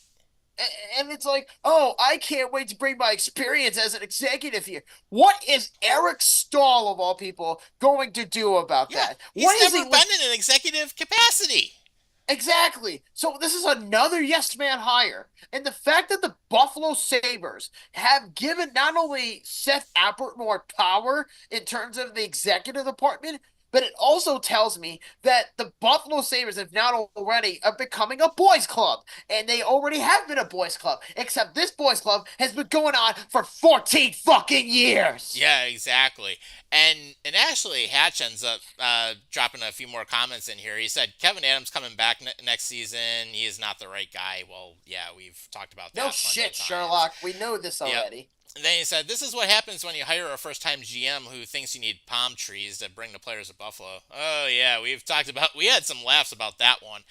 and it's like, oh, I can't wait to bring my experience as an executive here. What is Eric Stahl, of all people, going to do about Yeah, that? he's What is never he been in an executive capacity. exactly? So this is another yes man hire. And the fact that the Buffalo Sabres have given not only Seth Appert more power in terms of the executive department, but it also tells me that the Buffalo Sabres have now already are becoming a boys club. And they already have been a boys club. Except this boys club has been going on for 14 fucking years. Yeah, exactly. And actually, Hatch ends up dropping a few more comments in here. He said Kevin Adams coming back next season. He is not the right guy. Well, yeah, we've talked about No that plenty of shit, times. Sherlock. We know this Yep. already. And then he said, "This is what happens when you hire a first-time GM who thinks you need palm trees to bring the players to Buffalo." Oh yeah, we had some laughs about that one.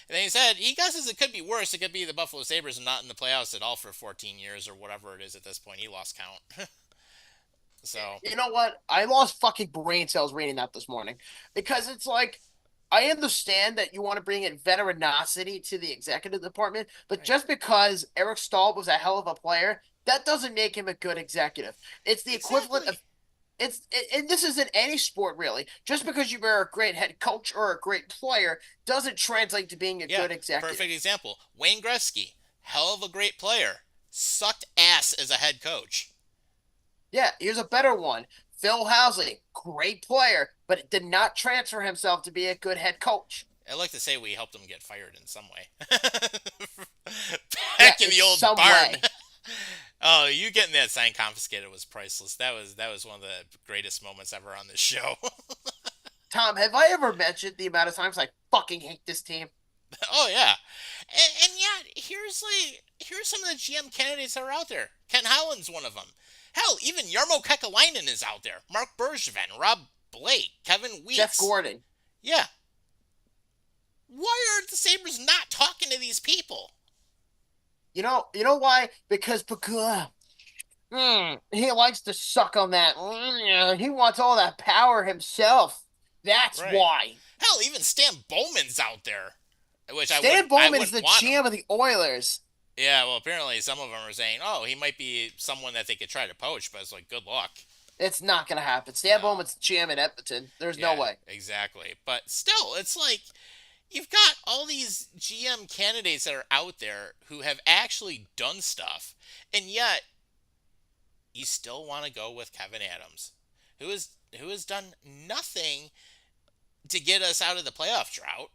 And then he said he guesses it could be worse. It could be the Buffalo Sabres are not in the playoffs at all for 14 years or whatever it is at this point. He lost count. So You know what? I lost fucking brain cells reading that this morning because it's like I understand that you want to bring in veteranosity to the executive department, but right. just because Eric Stahl was a hell of a player, that doesn't make him a good executive. It's the equivalent Exactly. of and this is in any sport really. Just because you are a great head coach or a great player doesn't translate to being a Yeah, good executive. perfect example. Wayne Gretzky, hell of a great player, sucked ass as a head coach. Yeah, here's a better one. Phil Housley, great player, but did not transfer himself to be a good head coach. I'd like to say we helped him get fired in some way. Yeah, Back in in the old some barn. way. Oh, you getting that sign confiscated was priceless. That was one of the greatest moments ever on this show. Tom, have I ever mentioned the amount of times I fucking hate this team? Oh yeah, and yeah, here's some of the GM candidates that are out there. Ken Holland's one of them. Hell, even Jarmo Kekalainen is out there. Mark Bergevin, Rob Blake, Kevin Weeks, Jeff Gordon. Yeah. Why are the Sabres not talking to these people? You know why? Because he likes to suck on that. He wants all that power himself. That's Right. why. Hell, even Stan Bowman's out there. Which Stan Bowman's wouldn't the want him. GM of the Oilers. Yeah, well, apparently some of them are saying, oh, he might be someone that they could try to poach, but it's like, good luck. It's not going to happen. Stan No. Bowman's the GM in Edmonton. There's Yeah, no way. Exactly. But still, it's like, you've got all these GM candidates that are out there who have actually done stuff, and yet you still want to go with Kevin Adams, who has done nothing to get us out of the playoff drought.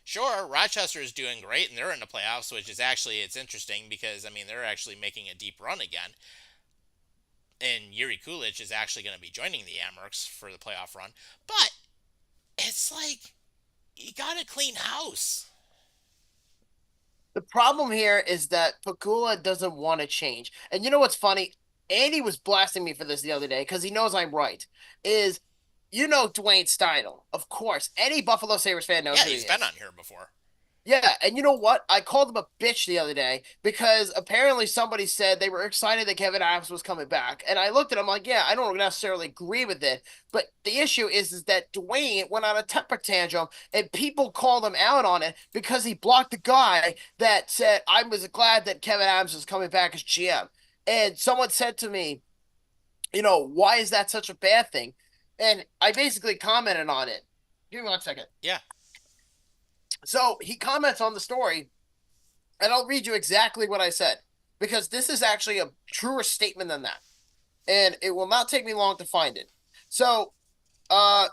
Sure, Rochester is doing great and they're in the playoffs, which is actually, it's interesting because, I mean, they're actually making a deep run again. And Yuri Kulich is actually going to be joining the Amherst for the playoff run. But it's like, you got to clean house. The problem here is that Pagula doesn't want to change. And you know what's funny? Andy was blasting me for this the other day because he knows I'm right. You know Dwayne Steindl, of course. Any Buffalo Sabres fan knows Yeah, who he he's is. been on here before. Yeah, and you know what? I called him a bitch the other day because apparently somebody said they were excited that Kevin Adams was coming back. And I looked at him like, yeah, I don't necessarily agree with it. But the issue is that Dwayne went on a temper tantrum and people called him out on it because he blocked the guy that said, I was glad that Kevin Adams was coming back as GM. And someone said to me, why is that such a bad thing? And I basically commented on it. Give me 1 second. Yeah. So he comments on the story, and I'll read you exactly what I said, because this is actually a truer statement than that. And it will not take me long to find it. So,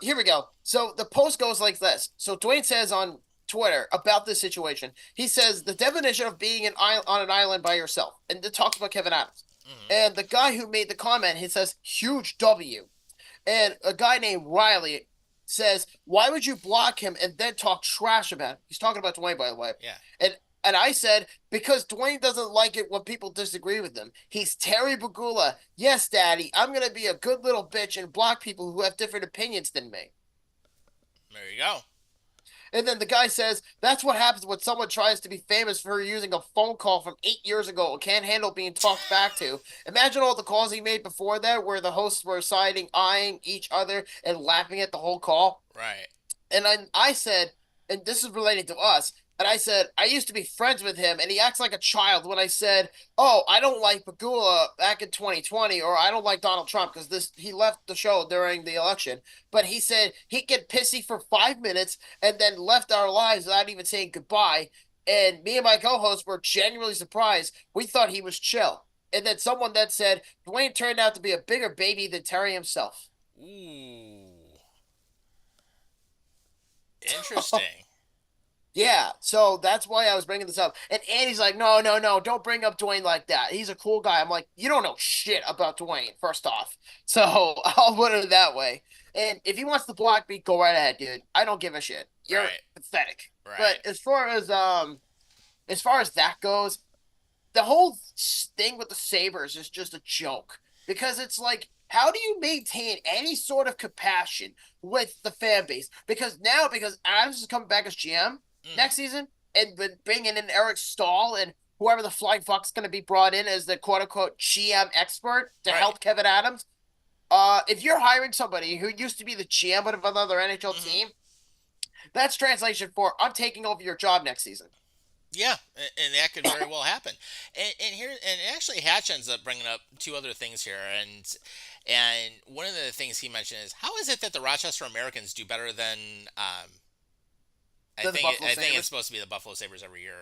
here we go. So the post goes like this. So Dwayne says on Twitter about this situation, he says the definition of being on an island by yourself, and it talks about Kevin Adams. Mm-hmm. And the guy who made the comment, he says, huge W. And a guy named Riley says, why would you block him and then talk trash about him? He's talking about Dwayne, by the way. Yeah. And I said, because Dwayne doesn't like it when people disagree with him. He's Terry Pagula. Yes, Daddy, I'm going to be a good little bitch and block people who have different opinions than me. There you go. And then the guy says, that's what happens when someone tries to be famous for using a phone call from 8 years ago and can't handle being talked back to. Imagine all the calls he made before that where the hosts were eyeing each other and laughing at the whole call. Right. And I said, and this is related to us, and I said, I used to be friends with him, and he acts like a child when I said, oh, I don't like Pagula back in 2020, or I don't like Donald Trump because he left the show during the election. But he said he'd get pissy for 5 minutes and then left our lives without even saying goodbye. And me and my co-host were genuinely surprised. We thought he was chill. And then someone that said, Dwayne turned out to be a bigger baby than Terry himself. Ooh. Interesting. Yeah, so that's why I was bringing this up. And Andy's like, no, don't bring up Dwayne like that. He's a cool guy. I'm like, you don't know shit about Dwayne, first off. So I'll put it that way. And if he wants to block me, go right ahead, dude. I don't give a shit. You're Right. pathetic. Right. But as far as that goes, the whole thing with the Sabres is just a joke. Because it's like, how do you maintain any sort of compassion with the fan base? Because Adams is coming back as GM next season, and bringing in Eric Stahl and whoever the flying fuck's going to be brought in as the quote-unquote GM expert to help Kevin Adams. If you're hiring somebody who used to be the GM of another NHL team, that's translation for I'm taking over your job next season. Yeah, and that could very well happen. And actually Hatch ends up bringing up two other things here, and one of the things he mentioned is, how is it that the Rochester Americans do better than I think it's supposed to be the Buffalo Sabres every year.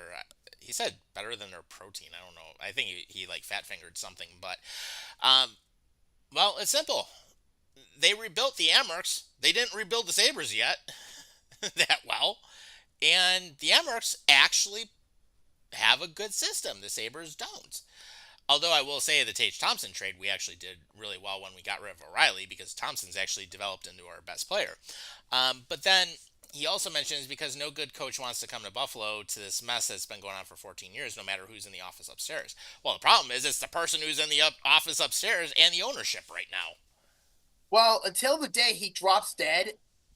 He said better than their protein. I don't know. I think he like fat fingered something, but well, it's simple. They rebuilt the Amherst. They didn't rebuild the Sabres yet that well, and the Amherst actually have a good system. The Sabres don't. Although I will say the Tage Thompson trade, we actually did really well when we got rid of O'Reilly, because Thompson's actually developed into our best player. But then he also mentions, because no good coach wants to come to Buffalo to this mess that's been going on for 14 years, no matter who's in the office upstairs. Well, the problem is it's the person who's in the office upstairs and the ownership right now. Well, until the day he drops dead,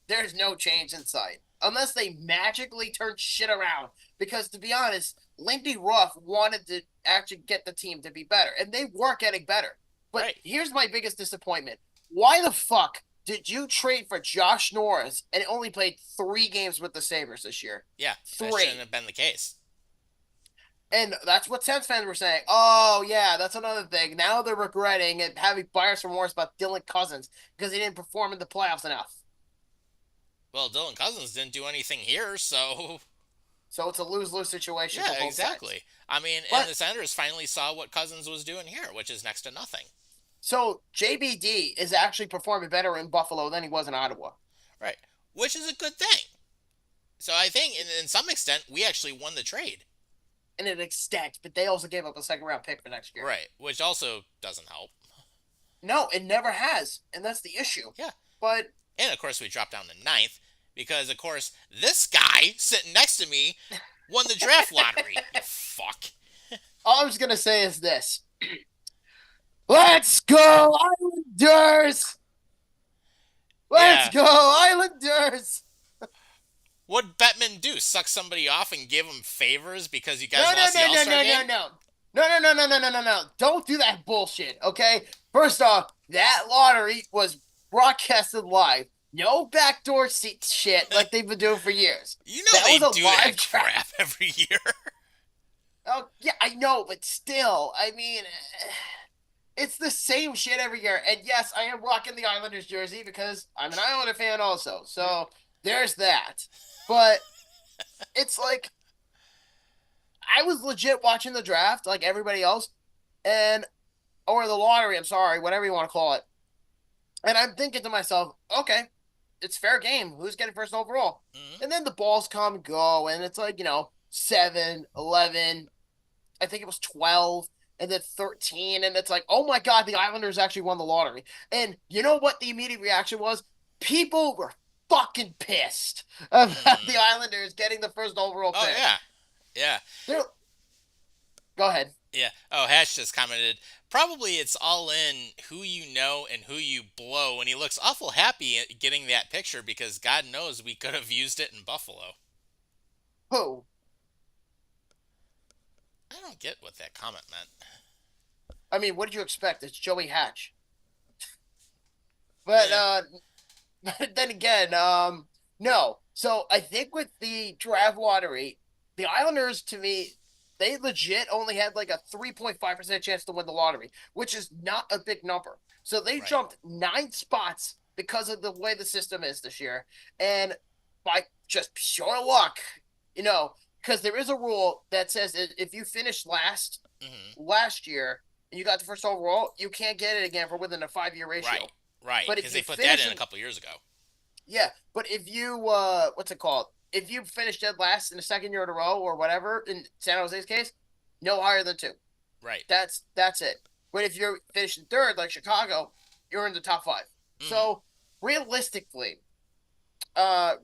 there's no change in sight. Unless they magically turn shit around. Because to be honest, Lindy Ruff wanted to actually get the team to be better. And they were getting better. But Right. here's my biggest disappointment. Why the fuck did you trade for Josh Norris and only played 3 games with the Sabres this year? Yeah, that 3. shouldn't have been the case. And that's what Sens fans were saying. Oh, yeah, that's another thing. Now they're regretting and having buyer's remorse about Dylan Cousins because he didn't perform in the playoffs enough. Well, Dylan Cousins didn't do anything here, so So it's a lose-lose situation yeah, for both exactly. sides. I mean, But- and the Senators finally saw what Cousins was doing here, which is next to nothing. So JBD is actually performing better in Buffalo than he was in Ottawa. Right. Which is a good thing. So I think, in some extent, we actually won the trade. In an extent, but they also gave up a second-round pick for next year. Right. Which also doesn't help. No, it never has, and that's the issue. Yeah. But And, of course, we dropped down to 9th because, of course, this guy sitting next to me won the draft lottery. You fuck. all I'm just gonna say is this: Let's go Islanders! Let's Yeah. go Islanders! What'd Bettman do? Suck somebody off and give him favors because you guys No, lost the no, no, no, All-Star no, game? no, no. Don't do that bullshit, okay? First off, that lottery was broadcasted live. No backdoor seat shit like they've been doing for years. You know That they was a do live that draft. crap every year. Oh, yeah, I know, but still, I mean, it's the same shit every year. And yes, I am rocking the Islanders jersey because I'm an Islander fan also. So there's that. But it's like, I was legit watching the draft like everybody else, or the lottery, I'm sorry, whatever you want to call it. And I'm thinking to myself, okay, it's fair game. Who's getting first overall? Mhm. And then the balls come and go, and it's like, 7, 11, I think it was 12, and then 13, and it's like, oh my God, the Islanders actually won the lottery. And you know what the immediate reaction was? People were fucking pissed about the Islanders getting the first overall Oh, pick. yeah. Yeah. They're... Go ahead. Yeah. Oh, Hatch just commented, probably it's all in who you know and who you blow, and he looks awful happy at getting that picture because God knows we could have used it in Buffalo. Who? I don't get what that comment meant. I mean, what did you expect? It's Joey Hatch. But then again, no. So I think with the draft lottery, the Islanders, to me, they legit only had like a 3.5% chance to win the lottery, which is not a big number. So they Right. jumped 9 spots because of the way the system is this year. And by just pure luck, because there is a rule that says if you finish last year and you got the first overall, you can't get it again for within a 5-year ratio. Right. But if Because they you put finish that in in- a couple years ago. Yeah, but if you what's it called? If you finish dead last in the second year in a row or whatever, in San Jose's case, no higher than 2. Right. That's it. But if you're finishing third, like Chicago, you're in the top 5. Mhm. So realistically, I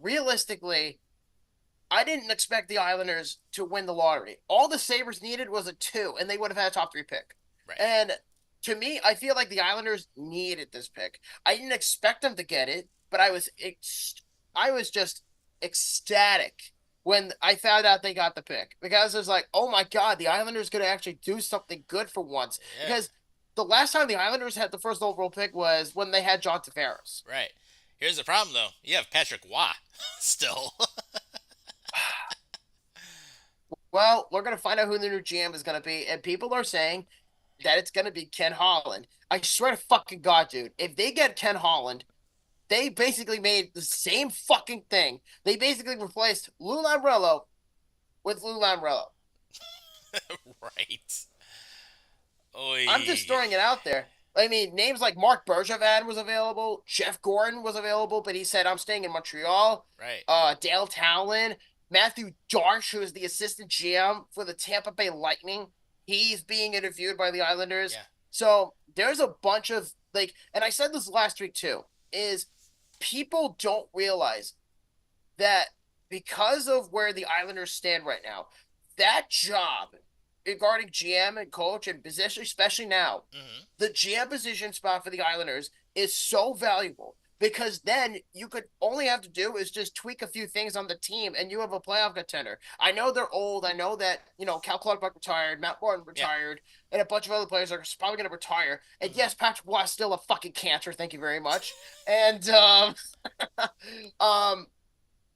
didn't expect the Islanders to win the lottery. All the Sabres needed was a 2, and they would have had a top 3 pick. Right. And to me, I feel like the Islanders needed this pick. I didn't expect them to get it, but I was just ecstatic when I found out they got the pick because it was like, oh my God, the Islanders could actually do something good for once. Yeah. Because the last time the Islanders had the first overall pick was when they had John Tavares. Right. Here's the problem, though. You have Patrick Waugh still. Well, we're going to find out who the new GM is going to be, and people are saying that it's going to be Ken Holland. I swear to fucking God, dude, if they get Ken Holland, they basically made the same fucking thing. They basically replaced Lou Lamoriello with Lou Lamoriello. Right. Oy. I'm just throwing it out there. I mean, names like Mark Bergevin was available. Jeff Gordon was available, but he said, I'm staying in Montreal. Right. Dale Towlin. Matthew Darsh, who is the assistant GM for the Tampa Bay Lightning. He's being interviewed by the Islanders. Yeah. So there's a bunch of, and I said this last week too, is people don't realize that because of where the Islanders stand right now, that job regarding GM and coach and position, especially now, Hmm. the GM position spot for the Islanders is so valuable because then you could only have to do is just tweak a few things on the team and you have a playoff contender. I know they're old. I know that, Cal Clutterbuck retired, Matt Martin Yeah. retired, and a bunch of other players are probably going to retire. And yes, Patrick Waugh is still a fucking cancer. Thank you very much. And um,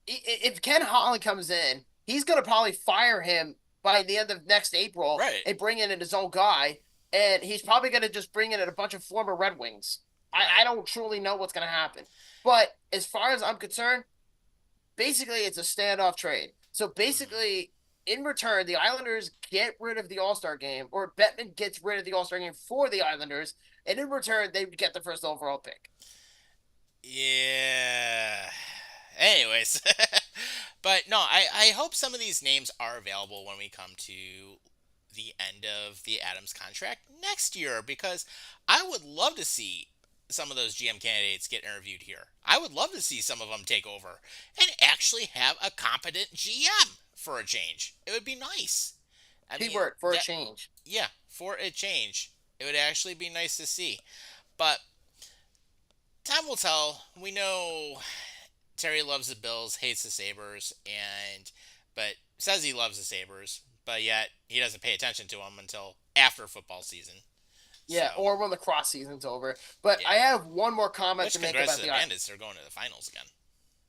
if Ken Holland comes in, he's going to probably fire him by the end of next April Right. and bring in his own guy. And he's probably going to just bring in a bunch of former Red Wings. I don't truly know what's going to happen. But as far as I'm concerned, basically it's a standoff trade. So basically, in return, the Islanders get rid of the All-Star game, or Bettman gets rid of the All-Star game for the Islanders, and in return, they would get the first overall pick. Yeah. Anyways, but no, I hope some of these names are available when we come to the end of the Adams contract next year, because I would love to see some of those GM candidates get interviewed here. I would love to see some of them take over and actually have a competent GM for a change. It would be nice. I mean, Keyword for a that- change. yeah, for a change. It would actually be nice to see. But time will tell. We know Terry loves the Bills, hates the Sabres, but says he loves the Sabres, but yet he doesn't pay attention to them until after football season. Yeah, So, or when the cross season's over. But Yeah. I have one more comment which to make congrats about to the the Bandits. They're going to the finals again.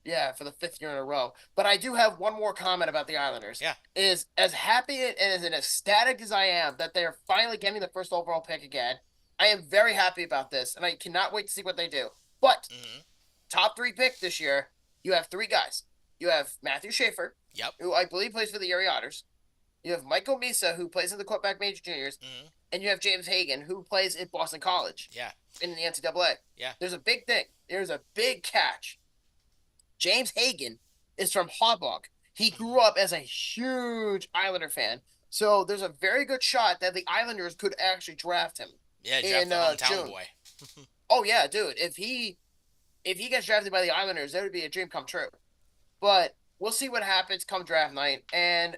Yeah, for the 5th year in a row. But I do have one more comment about the Islanders. Yeah. Is as happy and as ecstatic as I am that they're finally getting the first overall pick again, I am very happy about this, and I cannot wait to see what they do. But Hmm. top 3 pick this year, you have 3 guys. You have Matthew Schaefer, Yep. who I believe plays for the Erie Otters. You have Michael Misa, who plays in the Quebec Major Juniors, Hmm. and you have James Hagan, who plays at Boston College Yeah. in the NCAA. Yeah. There's a big thing. There's a big catch. James Hagan is from Hobog. He grew up as a huge Islander fan. So there's a very good shot that the Islanders could actually draft him. Yeah, In, draft the hometown June. boy. Oh yeah, dude. If he gets drafted by the Islanders, that would be a dream come true. But we'll see what happens come draft night. And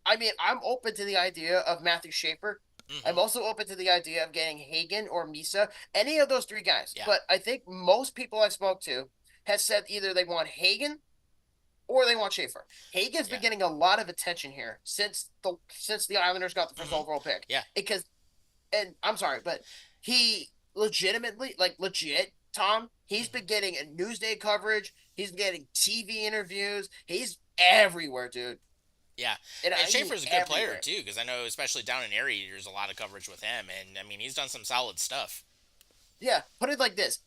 I mean, I'm open to the idea of Matthew Schaefer. Mhm. I'm also open to the idea of getting Hagan or Misa, any of those 3 guys. Yeah. But I think most people I've spoke to has said either they want Hagan or they want Schaefer. Hagan's been Yeah. getting a lot of attention here since the Islanders got the 1st Mhm. overall pick. Yeah. Because, and I'm sorry, but he legitimately, legit, Tom, he's been getting a Newsday coverage. He's been getting TV interviews. He's everywhere, dude. Yeah. And I And mean Schaefer's a good player, everywhere. too, because I know, especially down in Erie, there's a lot of coverage with him. And, I mean, he's done some solid stuff. Yeah, put it like this.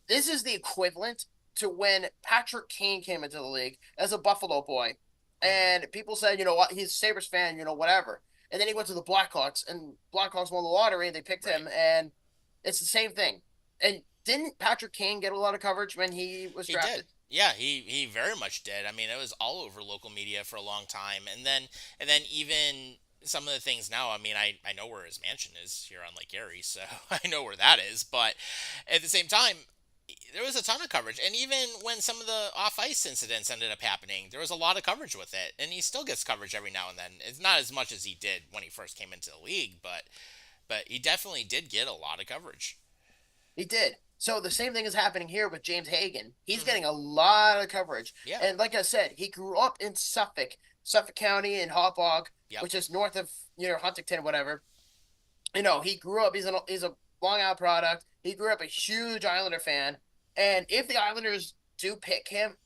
This is the equivalent to when Patrick Kane came into the league as a Buffalo boy. And people said, you know what, he's a Sabres fan, whatever. And then he went to the Blackhawks, and Blackhawks won the lottery, and they picked him, and it's the same thing. And didn't Patrick Kane get a lot of coverage when he was He drafted? did. Yeah, he very much did. I mean, it was all over local media for a long time. And then even some of the things now, I mean, I know where his mansion is here on Lake Erie, so I know where that is. But at the same time, there was a ton of coverage. And even when some of the off-ice incidents ended up happening, there was a lot of coverage with it. And he still gets coverage every now and then. It's not as much as he did when he first came into the league, but he definitely did get a lot of coverage. He did. So the same thing is happening here with James Hagan. He's getting a lot of coverage. Yeah. And like I said, he grew up in Suffolk County in Hauppauge, Yep. which is north of Huntington, whatever. He grew up. He's a Long Island product. He grew up a huge Islander fan. And if the Islanders do pick him,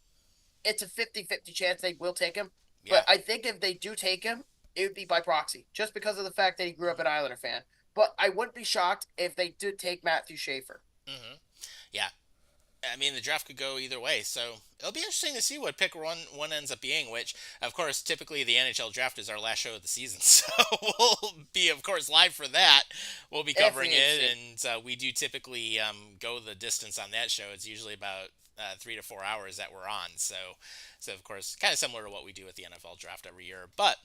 it's a 50-50 chance they will take him. Yeah. But I think if they do take him, it would be by proxy, just because of the fact that he grew up an Islander fan. But I wouldn't be shocked if they did take Matthew Schaefer. Mm-hmm. Yeah. I mean, the draft could go either way, so it'll be interesting to see what pick one ends up being, which, of course, typically the NHL draft is our last show of the season, so we'll be, of course, live for that. We'll be covering it, and we do typically go the distance on that show. It's usually about 3 to 4 hours that we're on, so of course, kind of similar to what we do with the NFL draft every year. But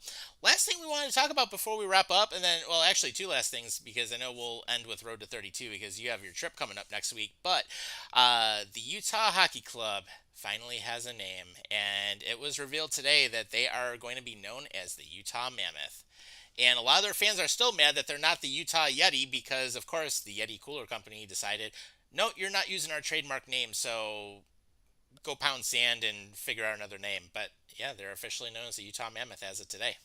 last thing we wanted to talk about before we wrap up, and then, well, actually 2 last things, because I know we'll end with Road to 32 because you have your trip coming up next week. But the Utah Hockey Club finally has a name, and it was revealed today that they are going to be known as the Utah Mammoth. And a lot of their fans are still mad that they're not the Utah Yeti because, of course, the Yeti Cooler Company decided, no, you're not using our trademark name, so go pound sand and figure out another name. But yeah, they're officially known as the Utah Mammoth as of today.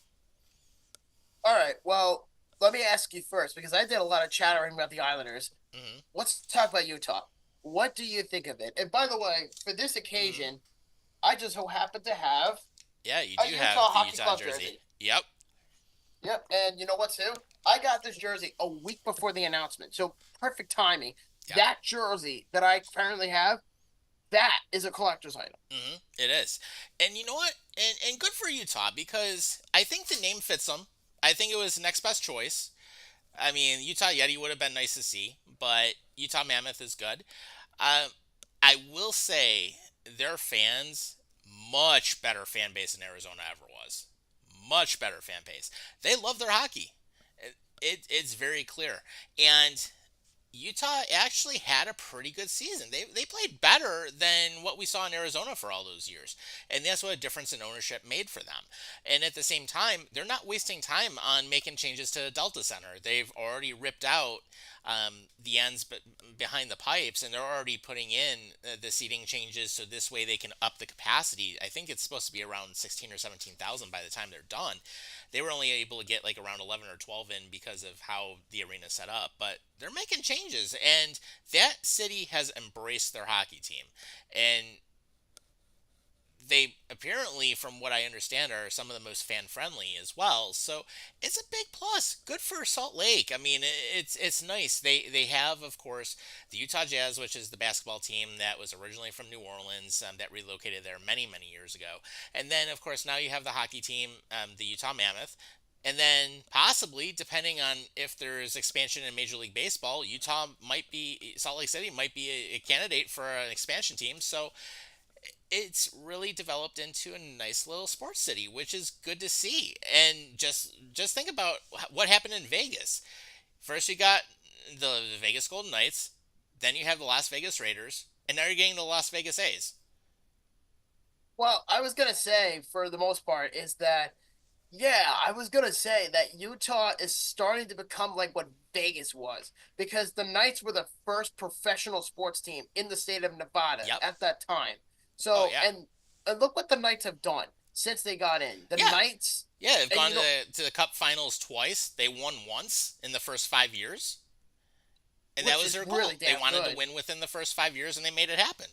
All right. Well, let me ask you first because I did a lot of chattering about the Islanders. Hmm. Let's talk about Utah. What do you think of it? And by the way, for this occasion, I just so happen to have Yeah, you a do Utah have the Hockey Utah Club jersey. jersey. Yep. Yep. And you know what, too? I got this jersey a week before the announcement. So perfect timing. Yep. That jersey that I currently have, that is a collector's item. It is. And you know what? And good for Utah because I think the name fits them. I think it was the next best choice. I mean, Utah Yeti would have been nice to see, but Utah Mammoth is good. Um, I will say their fans, much better fan base than Arizona ever was. Much better fan base. They love their hockey. It's very clear. And Utah actually had a pretty good season. They played better than what we saw in Arizona for all those years. And that's what a difference in ownership made for them. And at the same time, they're not wasting time on making changes to Delta Center. They've already ripped out the ends behind the pipes, and they're already putting in the seating changes so this way they can up the capacity. I think it's supposed to be around 16 or 17,000 by the time they're done. They were only able to get like around 11 or 12 in because of how the arena's set up, but they're making changes, and that city has embraced their hockey team. And they apparently, from what I understand, are some of the most fan friendly as well. So it's a big plus. Good for Salt Lake. I mean, it's nice. They have, of course, the Utah Jazz, which is the basketball team that was originally from New Orleans, that relocated there many years ago. And then, of course, now you have the hockey team, the Utah Mammoth. And then possibly, depending on if there's expansion in Major League Baseball, Salt Lake City might be a candidate for an expansion team. So it's really developed into a nice little sports city, which is good to see. And just think about what happened in Vegas. First, you got the Vegas Golden Knights, then you have the Las Vegas Raiders, and now you're getting the Las Vegas A's. Well, I was going to say, for the most part, is that, yeah, I was going to say that Utah is starting to become like what Vegas was because the Knights were the first professional sports team in the state of Nevada Yep. at that time. So, Oh yeah, and look what the Knights have done since they got in. The Yeah. Knights, yeah. They've and gone you know, to the Cup Finals twice. They won once in the first 5 years, and that which was is their goal. really They damn wanted to good. win within the first 5 years, and they made it happen.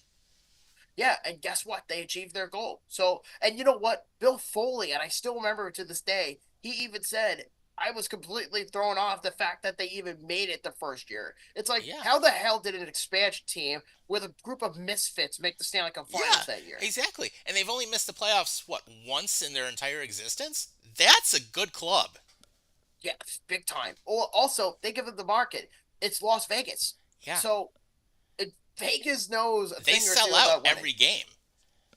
Yeah, and guess what? They achieved their goal. So, and you know what? Bill Foley, and I still remember to this day, he even said, I was completely thrown off the fact that they even made it the first year. It's like, Yeah. how the hell did an expansion team with a group of misfits make the Stanley Cup Yeah, Finals that year? exactly. And they've only missed the playoffs, what, once in their entire existence? That's a good club. Yeah, big time. Also, think of the market. It's Las Vegas. Yeah. So, Vegas knows a They thing or sell two out about winning. every game.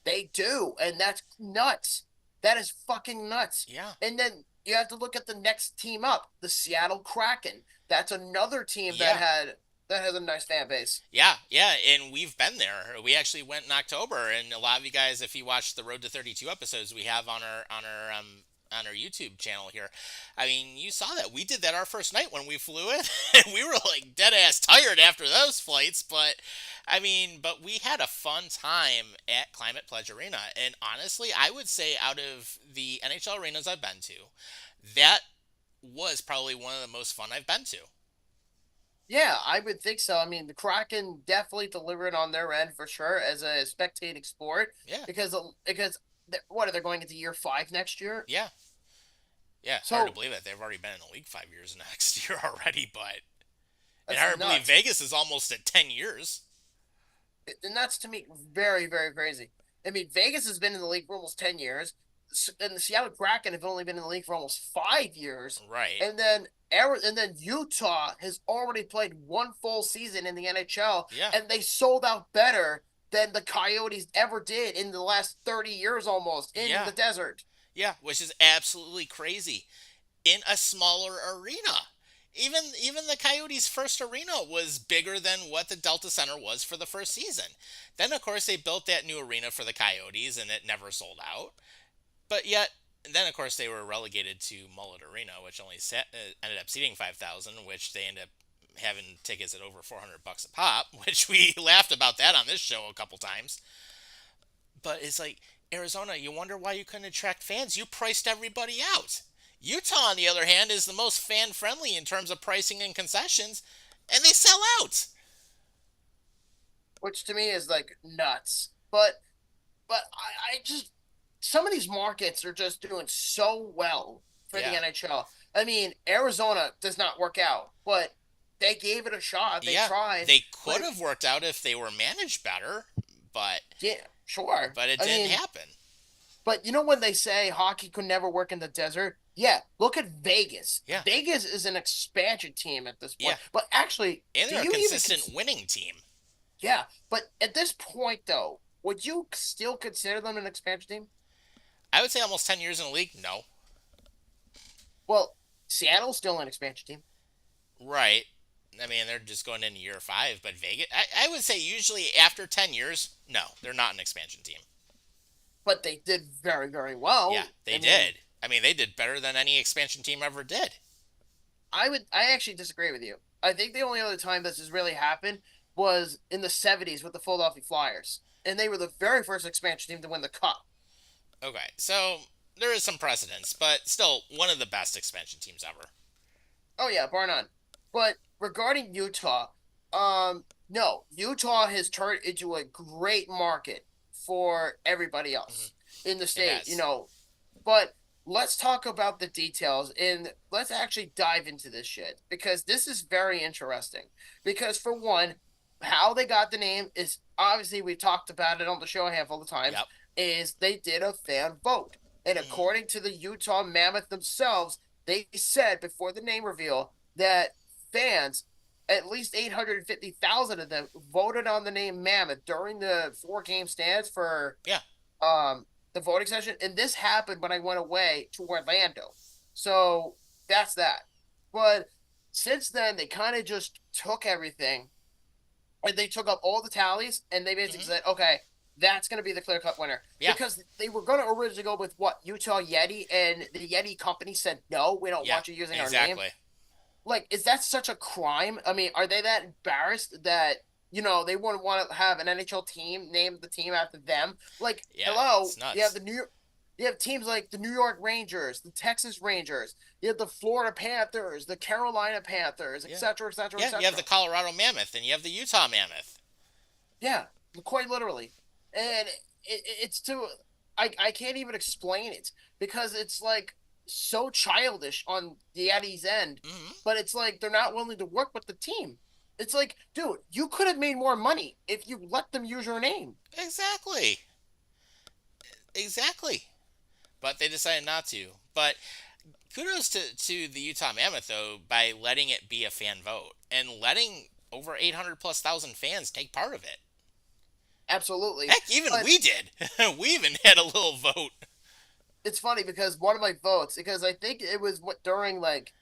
They do, and that's nuts. That is fucking nuts. Yeah. And then you have to look at the next team up, the Seattle Kraken. That's another team Yeah. that has a nice fan base. Yeah, and we've been there. We actually went in October, and a lot of you guys, if you watch the Road to 32 episodes we have on our YouTube channel here, I mean, you saw that we did that our first night when we flew in, and we were like dead ass tired after those flights. But I mean, but we had a fun time at Climate Pledge Arena, and honestly, I would say out of the NHL arenas I've been to, that was probably one of the most fun I've been to. Yeah, I would think so. I mean, the Kraken definitely delivered on their end for sure as a spectating sport Yeah, because what are they going into year 5 next year? yeah. Yeah, So hard to believe that they've already been in the league 5 years next year already, but and that's hard to believe nuts. Vegas is almost at 10 years. And that's to me very crazy. I mean, Vegas has been in the league for almost 10 years, and the Seattle Kraken have only been in the league for almost 5 years. Right. And then Utah has already played one full season in the NHL, Yeah. and they sold out better than the Coyotes ever did in the last 30 years almost in Yeah. the desert. Yeah, which is absolutely crazy in a smaller arena. Even the Coyotes' first arena was bigger than what the Delta Center was for the first season. Then of course they built that new arena for the Coyotes and it never sold out. But yet And then, of course, they were relegated to Mullet Arena, which only ended up seating 5,000, which they ended up having tickets at over $400 a pop, which we laughed about that on this show a couple times. But it's like, Arizona, you wonder why you couldn't attract fans? You priced everybody out. Utah, on the other hand, is the most fan friendly in terms of pricing and concessions, and they sell out. which to me is like nuts. But I just some of these markets are just doing so well for the Yeah. NHL. I mean, Arizona does not work out, but they gave it a shot. They tried. They could Like, have worked out if they were managed better, but yeah, sure. it I didn't mean, happen. but you know when they say hockey could never work in the desert? Yeah, look at Vegas. Yeah. Vegas is an expansion team at this point. Yeah. But actually, And do they're a you even consistent winning team. yeah, but at this point though, would you still consider them an expansion team? I would say almost 10 years in the league, no. Well, Seattle's still an expansion team. Right. I mean, they're just going into year 5, but Vegas, I would say usually after 10 years, no, they're not an expansion team. But they did very, very well. Yeah, they I mean, did. I mean, they did better than any expansion team ever did. I actually disagree with you. I think the only other time this has really happened was in the 70s with the Philadelphia Flyers. And they were the very first expansion team to win the cup. Okay, so there is some precedence, but still one of the best expansion teams ever. Oh yeah, bar none. But regarding Utah, no, Utah has turned into a great market for everybody else in the state, has. you know. But let's talk about the details and let's actually dive into this shit because this is very interesting. Because for one, how they got the name is obviously we've talked about it on the show a handful of times. Yep. Is they did a fan vote, and Mhm. according to the Utah Mammoth themselves, they said before the name reveal that fans, at least 850,000 of them, voted on the name Mammoth during the 4 game stands for Yeah. the voting session. And this happened when I went away to Orlando. So that's that. But since then, they kind of just took everything and they took up all the tallies and they basically said, okay, that's going to be the clear cut winner. Yeah. Because they were going to originally go with what? Utah Yeti, and the Yeti company said, no, we don't Yeah, want you using our name. exactly. Like, is that such a crime? I mean, are they that embarrassed that, you know, they wouldn't want to have an NHL team name the team after them? Like, Yeah, hello, it's nuts. you have you have teams like the New York Rangers, the Texas Rangers, you have the Florida Panthers, the Carolina Panthers, Yeah. et cetera, et cetera, et Yeah, cetera. you have the Colorado Mammoth and you have the Utah Mammoth. Yeah, quite literally. And it's too, I can't even explain it because it's like so childish on the Eddie's end, Hmm. but it's like they're not willing to work with the team. It's like, dude, you could have made more money if you let them use your name. Exactly. Exactly. But they decided not to. But kudos to the Utah Mammoth, though, by letting it be a fan vote and letting over 800 plus thousand fans take part of it. Absolutely. Heck, even But- we did. We even had a little vote. It's funny because one of my votes, because I think it was during like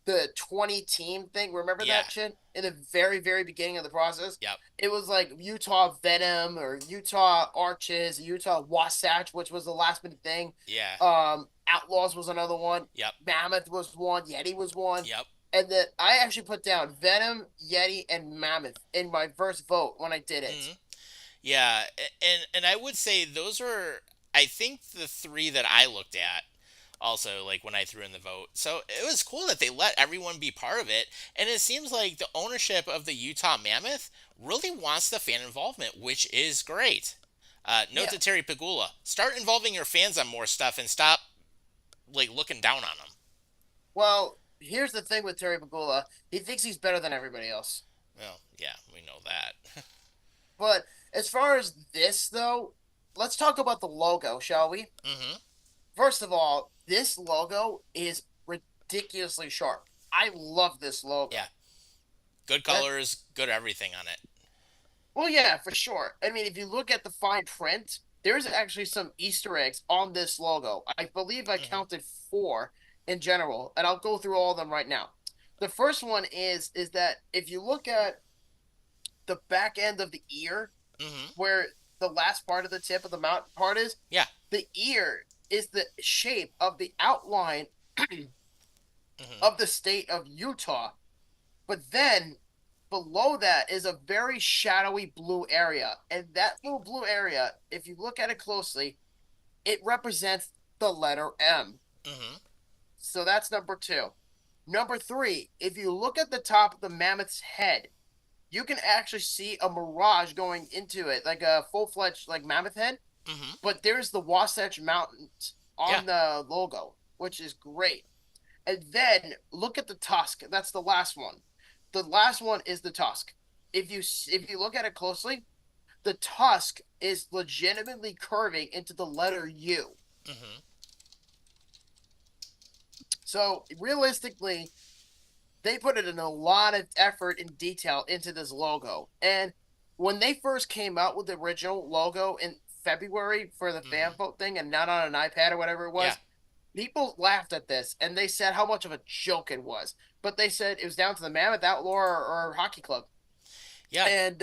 the 20 team thing. Remember Yeah. that shit in the very, very beginning of the process? Yep. It was like Utah Venom or Utah Arches, Utah Wasatch, which was the last minute thing. Yeah. Outlaws was another one. Yep. Mammoth was one. Yeti was one. Yep. And then I actually put down Venom, Yeti, and Mammoth in my first vote when I did it. Mhm. Yeah, and I would say those are, I think, the three that I looked at also, like when I threw in the vote. So it was cool that they let everyone be part of it, and it seems like the ownership of the Utah Mammoth really wants the fan involvement, which is great. Note Yeah. to Terry Pagula: start involving your fans on more stuff and stop like looking down on them. Well, here's the thing with Terry Pagula. He thinks he's better than everybody else. Well, yeah, we know that. But as far as this, though, let's talk about the logo, shall we? Hmm. First of all, this logo is ridiculously sharp. I love this logo. Yeah. Good colors, good everything on it. Well, yeah, for sure. I mean, if you look at the fine print, there's actually some Easter eggs on this logo. I believe I Mhm. counted 4 in general, and I'll go through all of them right now. The first one is that if you look at the back end of the ear, Hmm. where the last part of the tip of the mount part is, Yeah. the ear is the shape of the outline Mhm. of the state of Utah. But then below that is a very shadowy blue area. And that little blue area, if you look at it closely, it represents the letter M. Mhm. So that's number two. Number three, if you look at the top of the mammoth's head, you can actually see a mirage going into it, like a full-fledged like mammoth head. Mhm. But there's the Wasatch Mountains Yeah. on the logo, which is great. And then look at the tusk. That's the last one. The last one is the tusk. If you look at it closely, the tusk is legitimately curving into the letter U. Mhm. So realistically, they put in a lot of effort and detail into this logo. And when they first came out with the original logo in February for the fan Mhm. vote thing and not on an iPad or whatever it Yeah. was, people laughed at this and they said how much of a joke it was. But they said it was down to the Mammoth Outlaw or Hockey Club. Yeah. And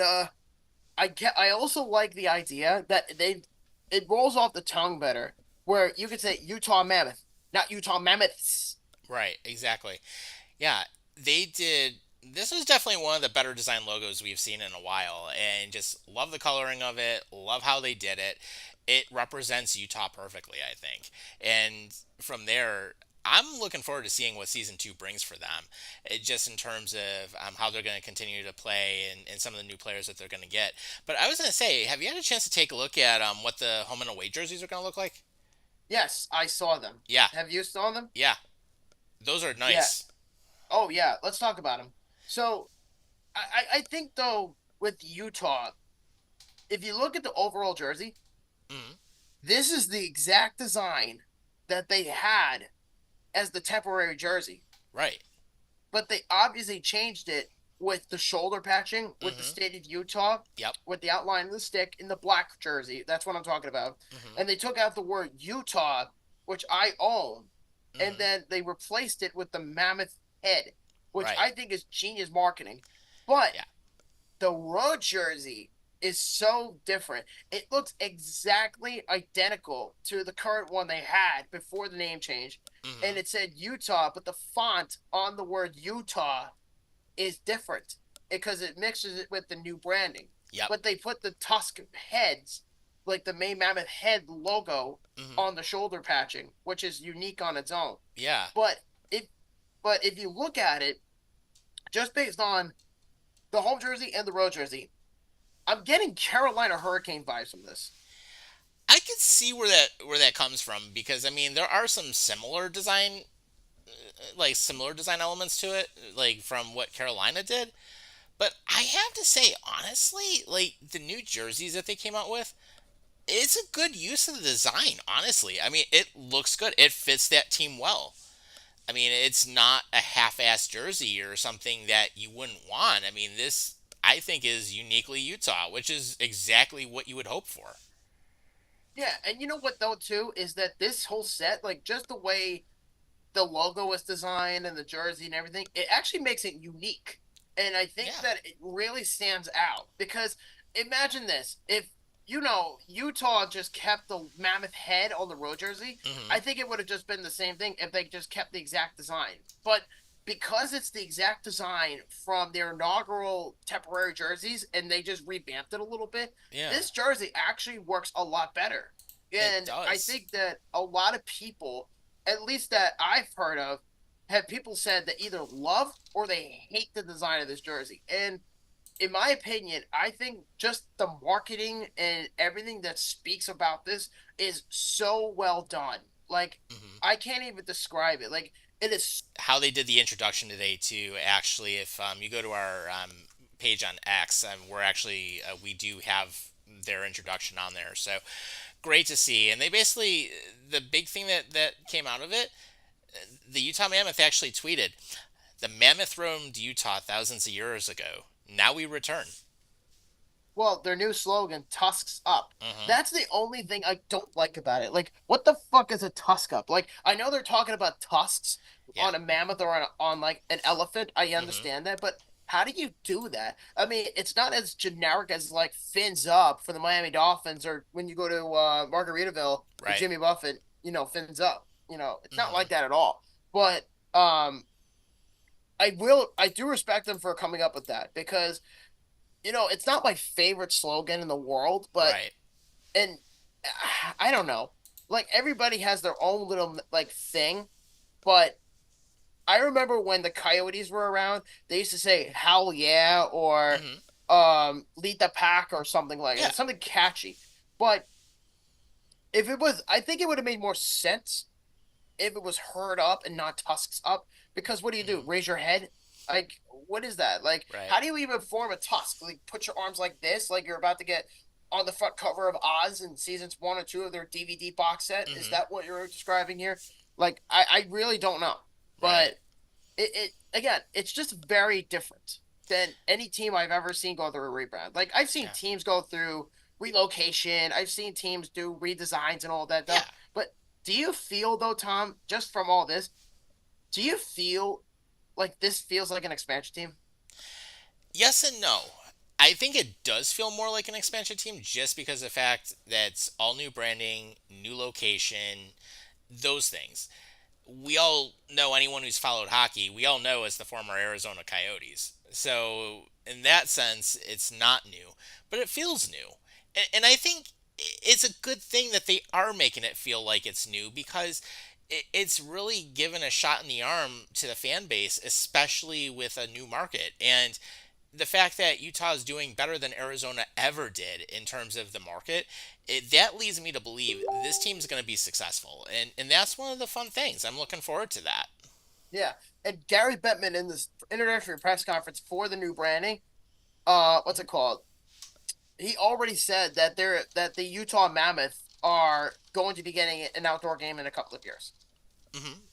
I also like the idea that it rolls off the tongue better, where you could say Utah Mammoth, not Utah Mammoths. Right. Exactly. Yeah. They did. This was definitely one of the better design logos we've seen in a while, and just love the coloring of it. Love how they did it. It represents Utah perfectly, I think. And from there, I'm looking forward to seeing what season two brings for them. Just in terms of how they're going to continue to play and some of the new players that they're going to get. But I was going to say, have you had a chance to take a look at what the home and away jerseys are going to look like? Yes, I saw them. Yeah, Have you saw them? yeah, those are Yeah. nice. Oh yeah. Let's talk about them. So I think though with Utah, if you look at the overall jersey, Hmm. this is the exact design that they had as the temporary jersey. Right. But they obviously changed it with the shoulder patching, with the Hmm. state of Utah, Yep. with the outline of the stick in the black jersey. That's what I'm talking about. Hmm. And they took out the word Utah, which I own, and Hmm. then they replaced it with the mammoth head, which Right. I think is genius marketing. But Yeah. the road jersey is so different. It looks exactly identical to the current one they had before the name change. And Hmm. it said Utah, but the font on the word Utah is different because it mixes it with the new branding. Yep. But they put the tusk heads, like the main mammoth head logo, Hmm. on the shoulder patching, which is unique on its own. Yeah. But if but if you look at it, just based on the home jersey and the road jersey, I'm getting Carolina Hurricane vibes from this. I could see where that comes from because I mean there are some similar design like similar design elements to it like from what Carolina did, but I have to say honestly like the new jerseys that they came out with, it's a good use of the design, honestly. I mean, it looks good. It fits that team well. I mean, it's not a half-ass jersey or something that you wouldn't want. I mean, this I think is uniquely Utah, which is exactly what you would hope for. Yeah, and you know what though too is that this whole set, like just the way the logo is designed and the jersey and everything, it actually makes it unique. And I think Yeah. that it really stands out because imagine this, if Utah just kept the mammoth head on the road jersey, Hmm. I think it would have just been the same thing if they just kept the exact design. But because it's the exact design from their inaugural temporary jerseys and they just revamped it a little bit, Yeah. this jersey actually works a lot better. It And I does. think that a lot of people, at least that I've heard of, have people said that either love or they hate the design of this jersey. And in my opinion, I think just the marketing and everything that speaks about this is so well done. Like, Hmm. I can't even describe it. Like, it is. How they did the introduction today too. Actually, if you go to our page on X, we're actually we do have their introduction on there. So great to see. And they basically the big thing that came out of it, the Utah Mammoth actually tweeted, "The mammoth roamed Utah thousands of years ago. Now we return." Well, their new slogan, Tusks Up. Hmm. That's the only thing I don't like about it. Like, what the fuck is a tusk up? Like, I know they're talking about tusks Yeah. on a mammoth or on like an elephant. I Hmm. understand that, but how do you do that? I mean, it's not as generic as like fins up for the Miami Dolphins or when you go to Margaritaville with Right. Jimmy Buffett. fins up. It's not Mhm. like that at all. But I do respect them for coming up with that because it's not my favorite slogan in the world, but Right. and I don't know, like everybody has their own little like thing, but I remember when the Coyotes were around, they used to say "Hell yeah" or Mhm. "Lead the pack" or something like Yeah. that, something catchy. But if it was, I think it would have made more sense if it was herd up and not tusks up. Because what do you do? Mhm. Raise your head? Like, what is that? Like, Right. how do you even form a tusk? Like, put your arms like this, like you're about to get on the front cover of Oz in seasons 1 or 2 of their DVD box set. Is Mhm. that what you're describing here? Like, I really don't know. Right. But it again, it's just very different than any team I've ever seen go through a rebrand. Like, I've seen Yeah. teams go through relocation. I've seen teams do redesigns and all that Yeah. stuff. But do you feel though, Tom, just from all this, do you feel like this feels like an expansion team? Yes and no. I think it does feel more like an expansion team just because of the fact that it's all new branding, new location, those things. We all know, anyone who's followed hockey, we all know as the former Arizona Coyotes. So in that sense, it's not new, but it feels new. And I think it's a good thing that they are making it feel like it's new because it's really given a shot in the arm to the fan base, especially with a new market. And the fact that Utah is doing better than Arizona ever did in terms of the market, that leads me to believe this team is going to be successful, and that's one of the fun things. I'm looking forward to that. Yeah. And Gary Bettman in this introductory press conference for the new branding, what's it called? He already said that the Utah Mammoth are going to be getting an outdoor game in a couple of years.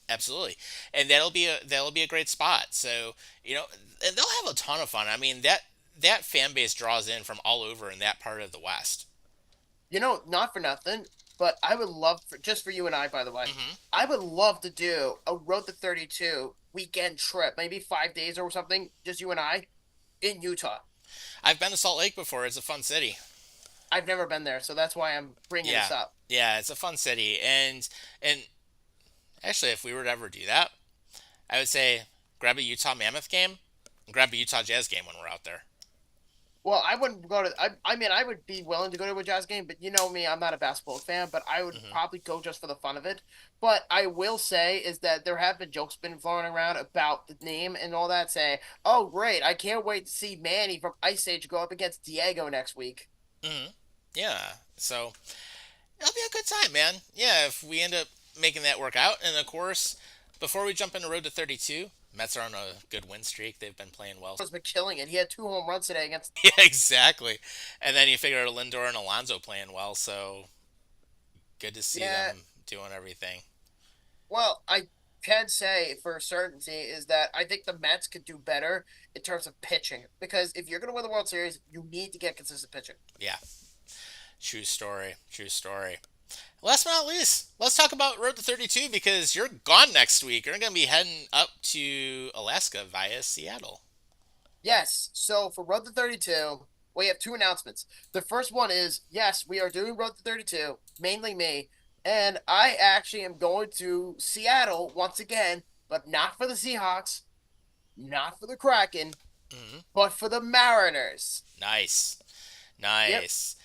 Absolutely, and that'll be a great spot. So and they'll have a ton of fun. I mean that fan base draws in from all over in that part of the West. Not for nothing, but I would love for just for you and I, by the way, hmm I would love to do a Road to 32 weekend trip, maybe 5 days or something, just you and I in Utah. I've been to Salt Lake before. It's a fun city. I've never been there, so that's why I'm bringing Yeah, this up. yeah, it's a fun city, and actually, if we were to ever do that, I would say grab a Utah Mammoth game, and grab a Utah Jazz game when we're out there. Well, I wouldn't go to. I mean, I would be willing to go to a Jazz game, but you know me, I'm not a basketball fan. But I would hmm probably go just for the fun of it. But I will say is that there have been jokes been floating around about the name and all that. Say, oh great, I can't wait to see Manny from Ice Age go up against Diego next week. hmm Yeah, so it'll be a good time, man. Yeah, if we end up making that work out, and of course, before we jump into Road to 32, Mets are on a good win streak. They've been playing well. Has been killing it. He had 2 home runs today against. Yeah, exactly. And then you figure Lindor and Alonso playing well, so good to see Yeah, them doing everything. well, I can say for certainty is that I think the Mets could do better in terms of pitching because if you're going to win the World Series, you need to get consistent pitching. Yeah, true story. True story. Last but not least, let's talk about Road to 32 because you're gone next week. You're going to be heading up to Alaska via Seattle. Yes. So for Road to 32, we have two announcements. The first one is yes, we are doing Road to 32, mainly me. And I actually am going to Seattle once again, but not for the Seahawks, not for the Kraken, hmm but for the Mariners. Nice. Yep. Nice.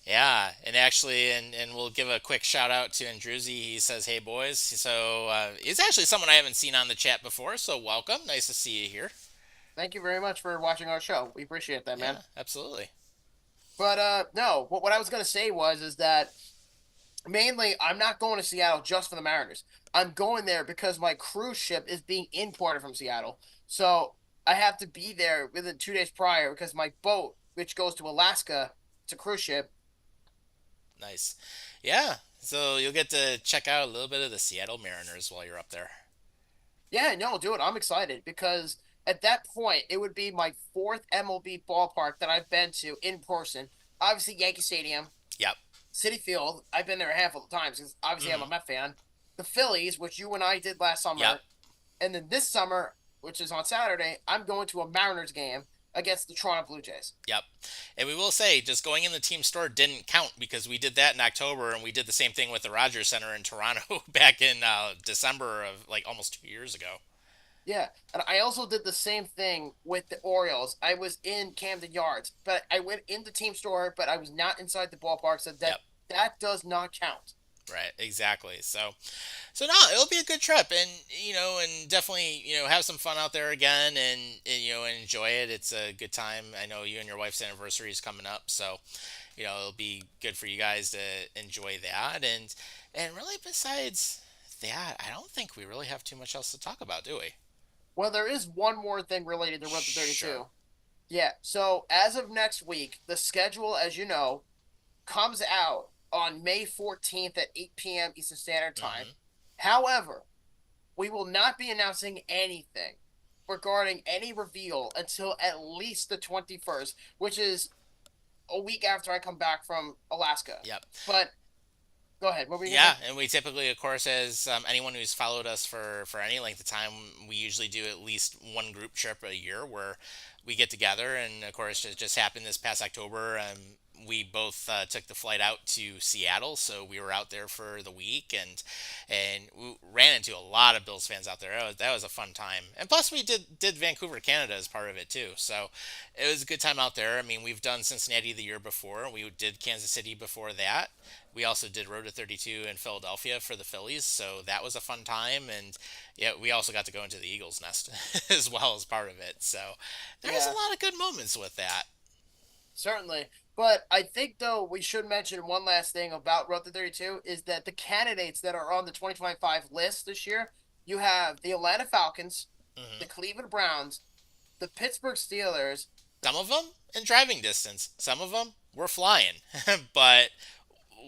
Yeah, and actually, and we'll give a quick shout out to Andruzzi. He says, "Hey boys." So he's actually someone I haven't seen on the chat before. So welcome. Nice to see you here. Thank you very much for watching our show. We appreciate that, man. Yeah, absolutely. But no, what I was gonna say was is that mainly I'm not going to Seattle just for the Mariners. I'm going there because my cruise ship is being imported from Seattle. So I have to be there within 2 days prior because my boat, which goes to Alaska, it's a cruise ship. Nice. Yeah. So you'll get to check out a little bit of the Seattle Mariners while you're up there. Yeah, no, dude, I'm excited because at that point it would be my fourth MLB ballpark that I've been to in person. Obviously Yankee Stadium, Yep. City Field. I've been there a handful of times because obviously I'm a hmm Met fan. The Phillies, which you and I did last Yep. summer, and then this summer, which is on Saturday, I'm going to a Mariners game against the Toronto Blue Jays. Yep. And we will say, just going in the team store didn't count because we did that in October, and we did the same thing with the Rogers Center in Toronto back in December of like almost 2 years ago. Yeah, and I also did the same thing with the Orioles. I was in Camden Yards, but I went in the team store, but I was not inside the ballpark, so Yep. that does not count. Right, exactly. So no, it'll be a good trip, and and definitely have some fun out there again, and and enjoy it. It's a good time. I know you and your wife's anniversary is coming up, so it'll be good for you guys to enjoy that, and really besides that, I don't think we really have too much else to talk about, do we? Well, there is one more thing related to Road to 32. Sure. Yeah, so as of next week, the schedule, as you know, comes out on May 14th at 8 p.m. Eastern Standard Time. Hmm. However, we will not be announcing anything regarding any reveal until at least the 21st, which is a week after I come back from Alaska. Yep. But go ahead. What were you Yeah, gonna say? and we typically, of course, as anyone who's followed us for any length of time, we usually do at least one group trip a year where we get together. And of course, it just happened this past October. We both took the flight out to Seattle, so we were out there for the week, and we ran into a lot of Bills fans out there. That was a fun time, and plus we did Vancouver, Canada as part of it too. So it was a good time out there. I mean, we've done Cincinnati the year before. We did Kansas City before that. We also did Road to 32 in Philadelphia for the Phillies, so that was a fun time. And yeah, we also got to go into the Eagles' nest as well as part of it. So there's a Yeah, lot of good moments with that. certainly. But I think though we should mention one last thing about Road to 32 is that the candidates that are on the 2025 list this year, you have the Atlanta Falcons, Hmm. the Cleveland Browns, the Pittsburgh Steelers. Some of them in driving distance, some of them we're flying, but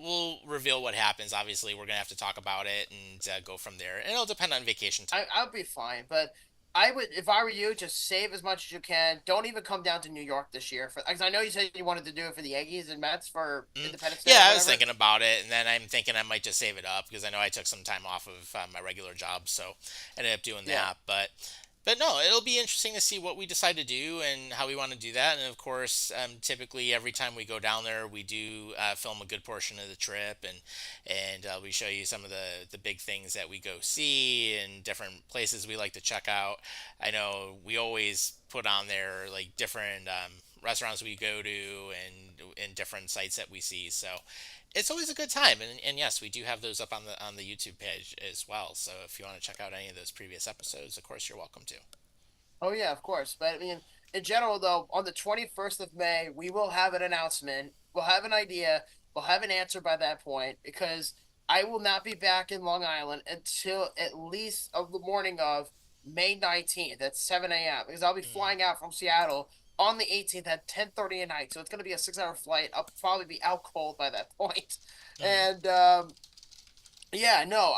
we'll reveal what happens. Obviously, we're gonna have to talk about it and go from there, and it'll depend on vacation time. I'll be fine, but I would, if I were you, just save as much as you can. Don't even come down to New York this year for, because I know you said you wanted to do it for the Yankees and Mets for Mm. Independence Day or Yeah, I was whatever. thinking about it, and then I'm thinking I might just save it up because I know I took some time off of my regular job, so ended up doing Yeah, that. But no, it'll be interesting to see what we decide to do and how we want to do that. And of course, typically every time we go down there, we do film a good portion of the trip, and we show you some of the big things that we go see and different places we like to check out. I know we always put on there like different restaurants we go to and different sites that we see. So it's always a good time. And yes, we do have those up on the YouTube page as well. So if you want to check out any of those previous episodes, of course you're welcome to. oh yeah, of course. But I mean, in general, though, on the 21st of May, we will have an announcement. We'll have an idea. We'll have an answer by that point because I will not be back in Long Island until at least of the morning of May 19th at 7 a.m. because I'll be Mm, flying out from Seattle on the 18th at 10:30 at night. So it's going to be a 6 hour flight. I'll probably be out cold by that point. mm, And yeah, no,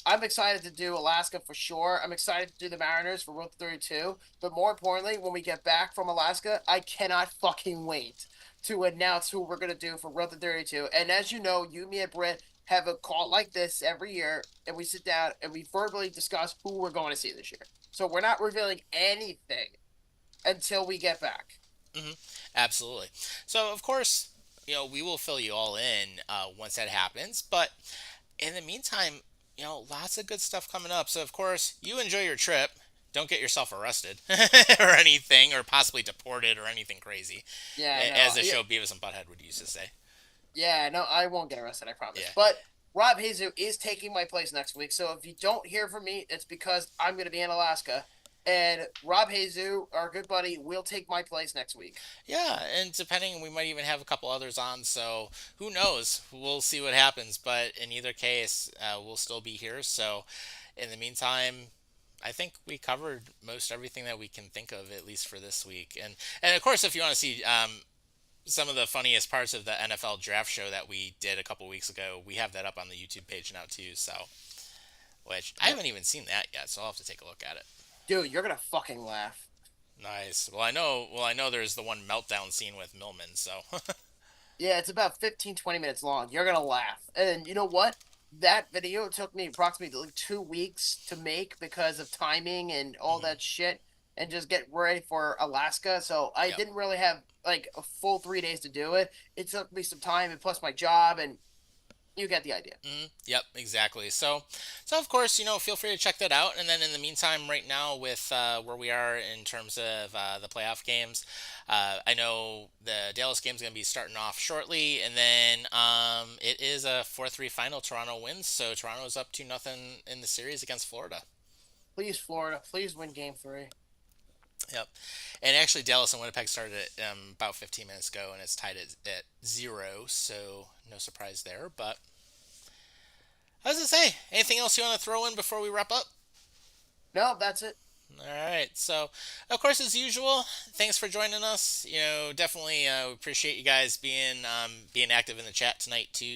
I'm excited to do Alaska for sure. I'm excited to do the Mariners for Road 32. But more importantly, when we get back from Alaska, I cannot fucking wait to announce who we're going to do for Road 32. And as you know, you, me, and Britt have a call like this every year, and we sit down and we verbally discuss who we're going to see this year. So we're not revealing anything until we get back. hmm Absolutely. So of course, we will fill you all in once that happens. But in the meantime, lots of good stuff coming up. So of course, you enjoy your trip. Don't get yourself arrested or anything, or possibly deported or anything crazy, Yeah, as no, the yeah, show Beavis and Butthead would used to say. yeah, no, I won't get arrested, I promise. Yeah. But Rob Hazu is taking my place next week. So if you don't hear from me, it's because I'm going to be in Alaska. And Rob Hazu, our good buddy, will take my place next week. Yeah, and depending, we might even have a couple others on. So who knows? We'll see what happens. But in either case, we'll still be here. So in the meantime, I think we covered most everything that we can think of, at least for this week. And of course, if you want to see some of the funniest parts of the NFL draft show that we did a couple weeks ago, we have that up on the YouTube page now too. So, which I Yep. haven't even seen that yet, so I'll have to take a look at it. Dude, you're going to fucking laugh. Nice. Well, I know. Well, I know there's the one meltdown scene with Millman. So, Yeah, it's about 15, 20 minutes long. You're going to laugh. And you know what? That video took me approximately like 2 weeks to make because of timing and all mhm. that shit. and just get ready for Alaska. So I Yep. didn't really have like a full 3 days to do it. It took me some time, and plus my job, and you get the idea. Yep, exactly. So of course, feel free to check that out. And then in the meantime, right now with where we are in terms of the playoff games, I know the Dallas game's going to be starting off shortly, and then it is a 4-3 final. Toronto wins, so Toronto's up 2-0 in the series against Florida. Please, Florida, please win Game 3. Yep. And actually, Dallas and Winnipeg started it about 15 minutes ago, and it's tied at 0, so no surprise there. But I was going to say, anything else you want to throw in before we wrap up? No, that's it. All right. So, of course, as usual, thanks for joining us. Definitely appreciate you guys being active in the chat tonight too.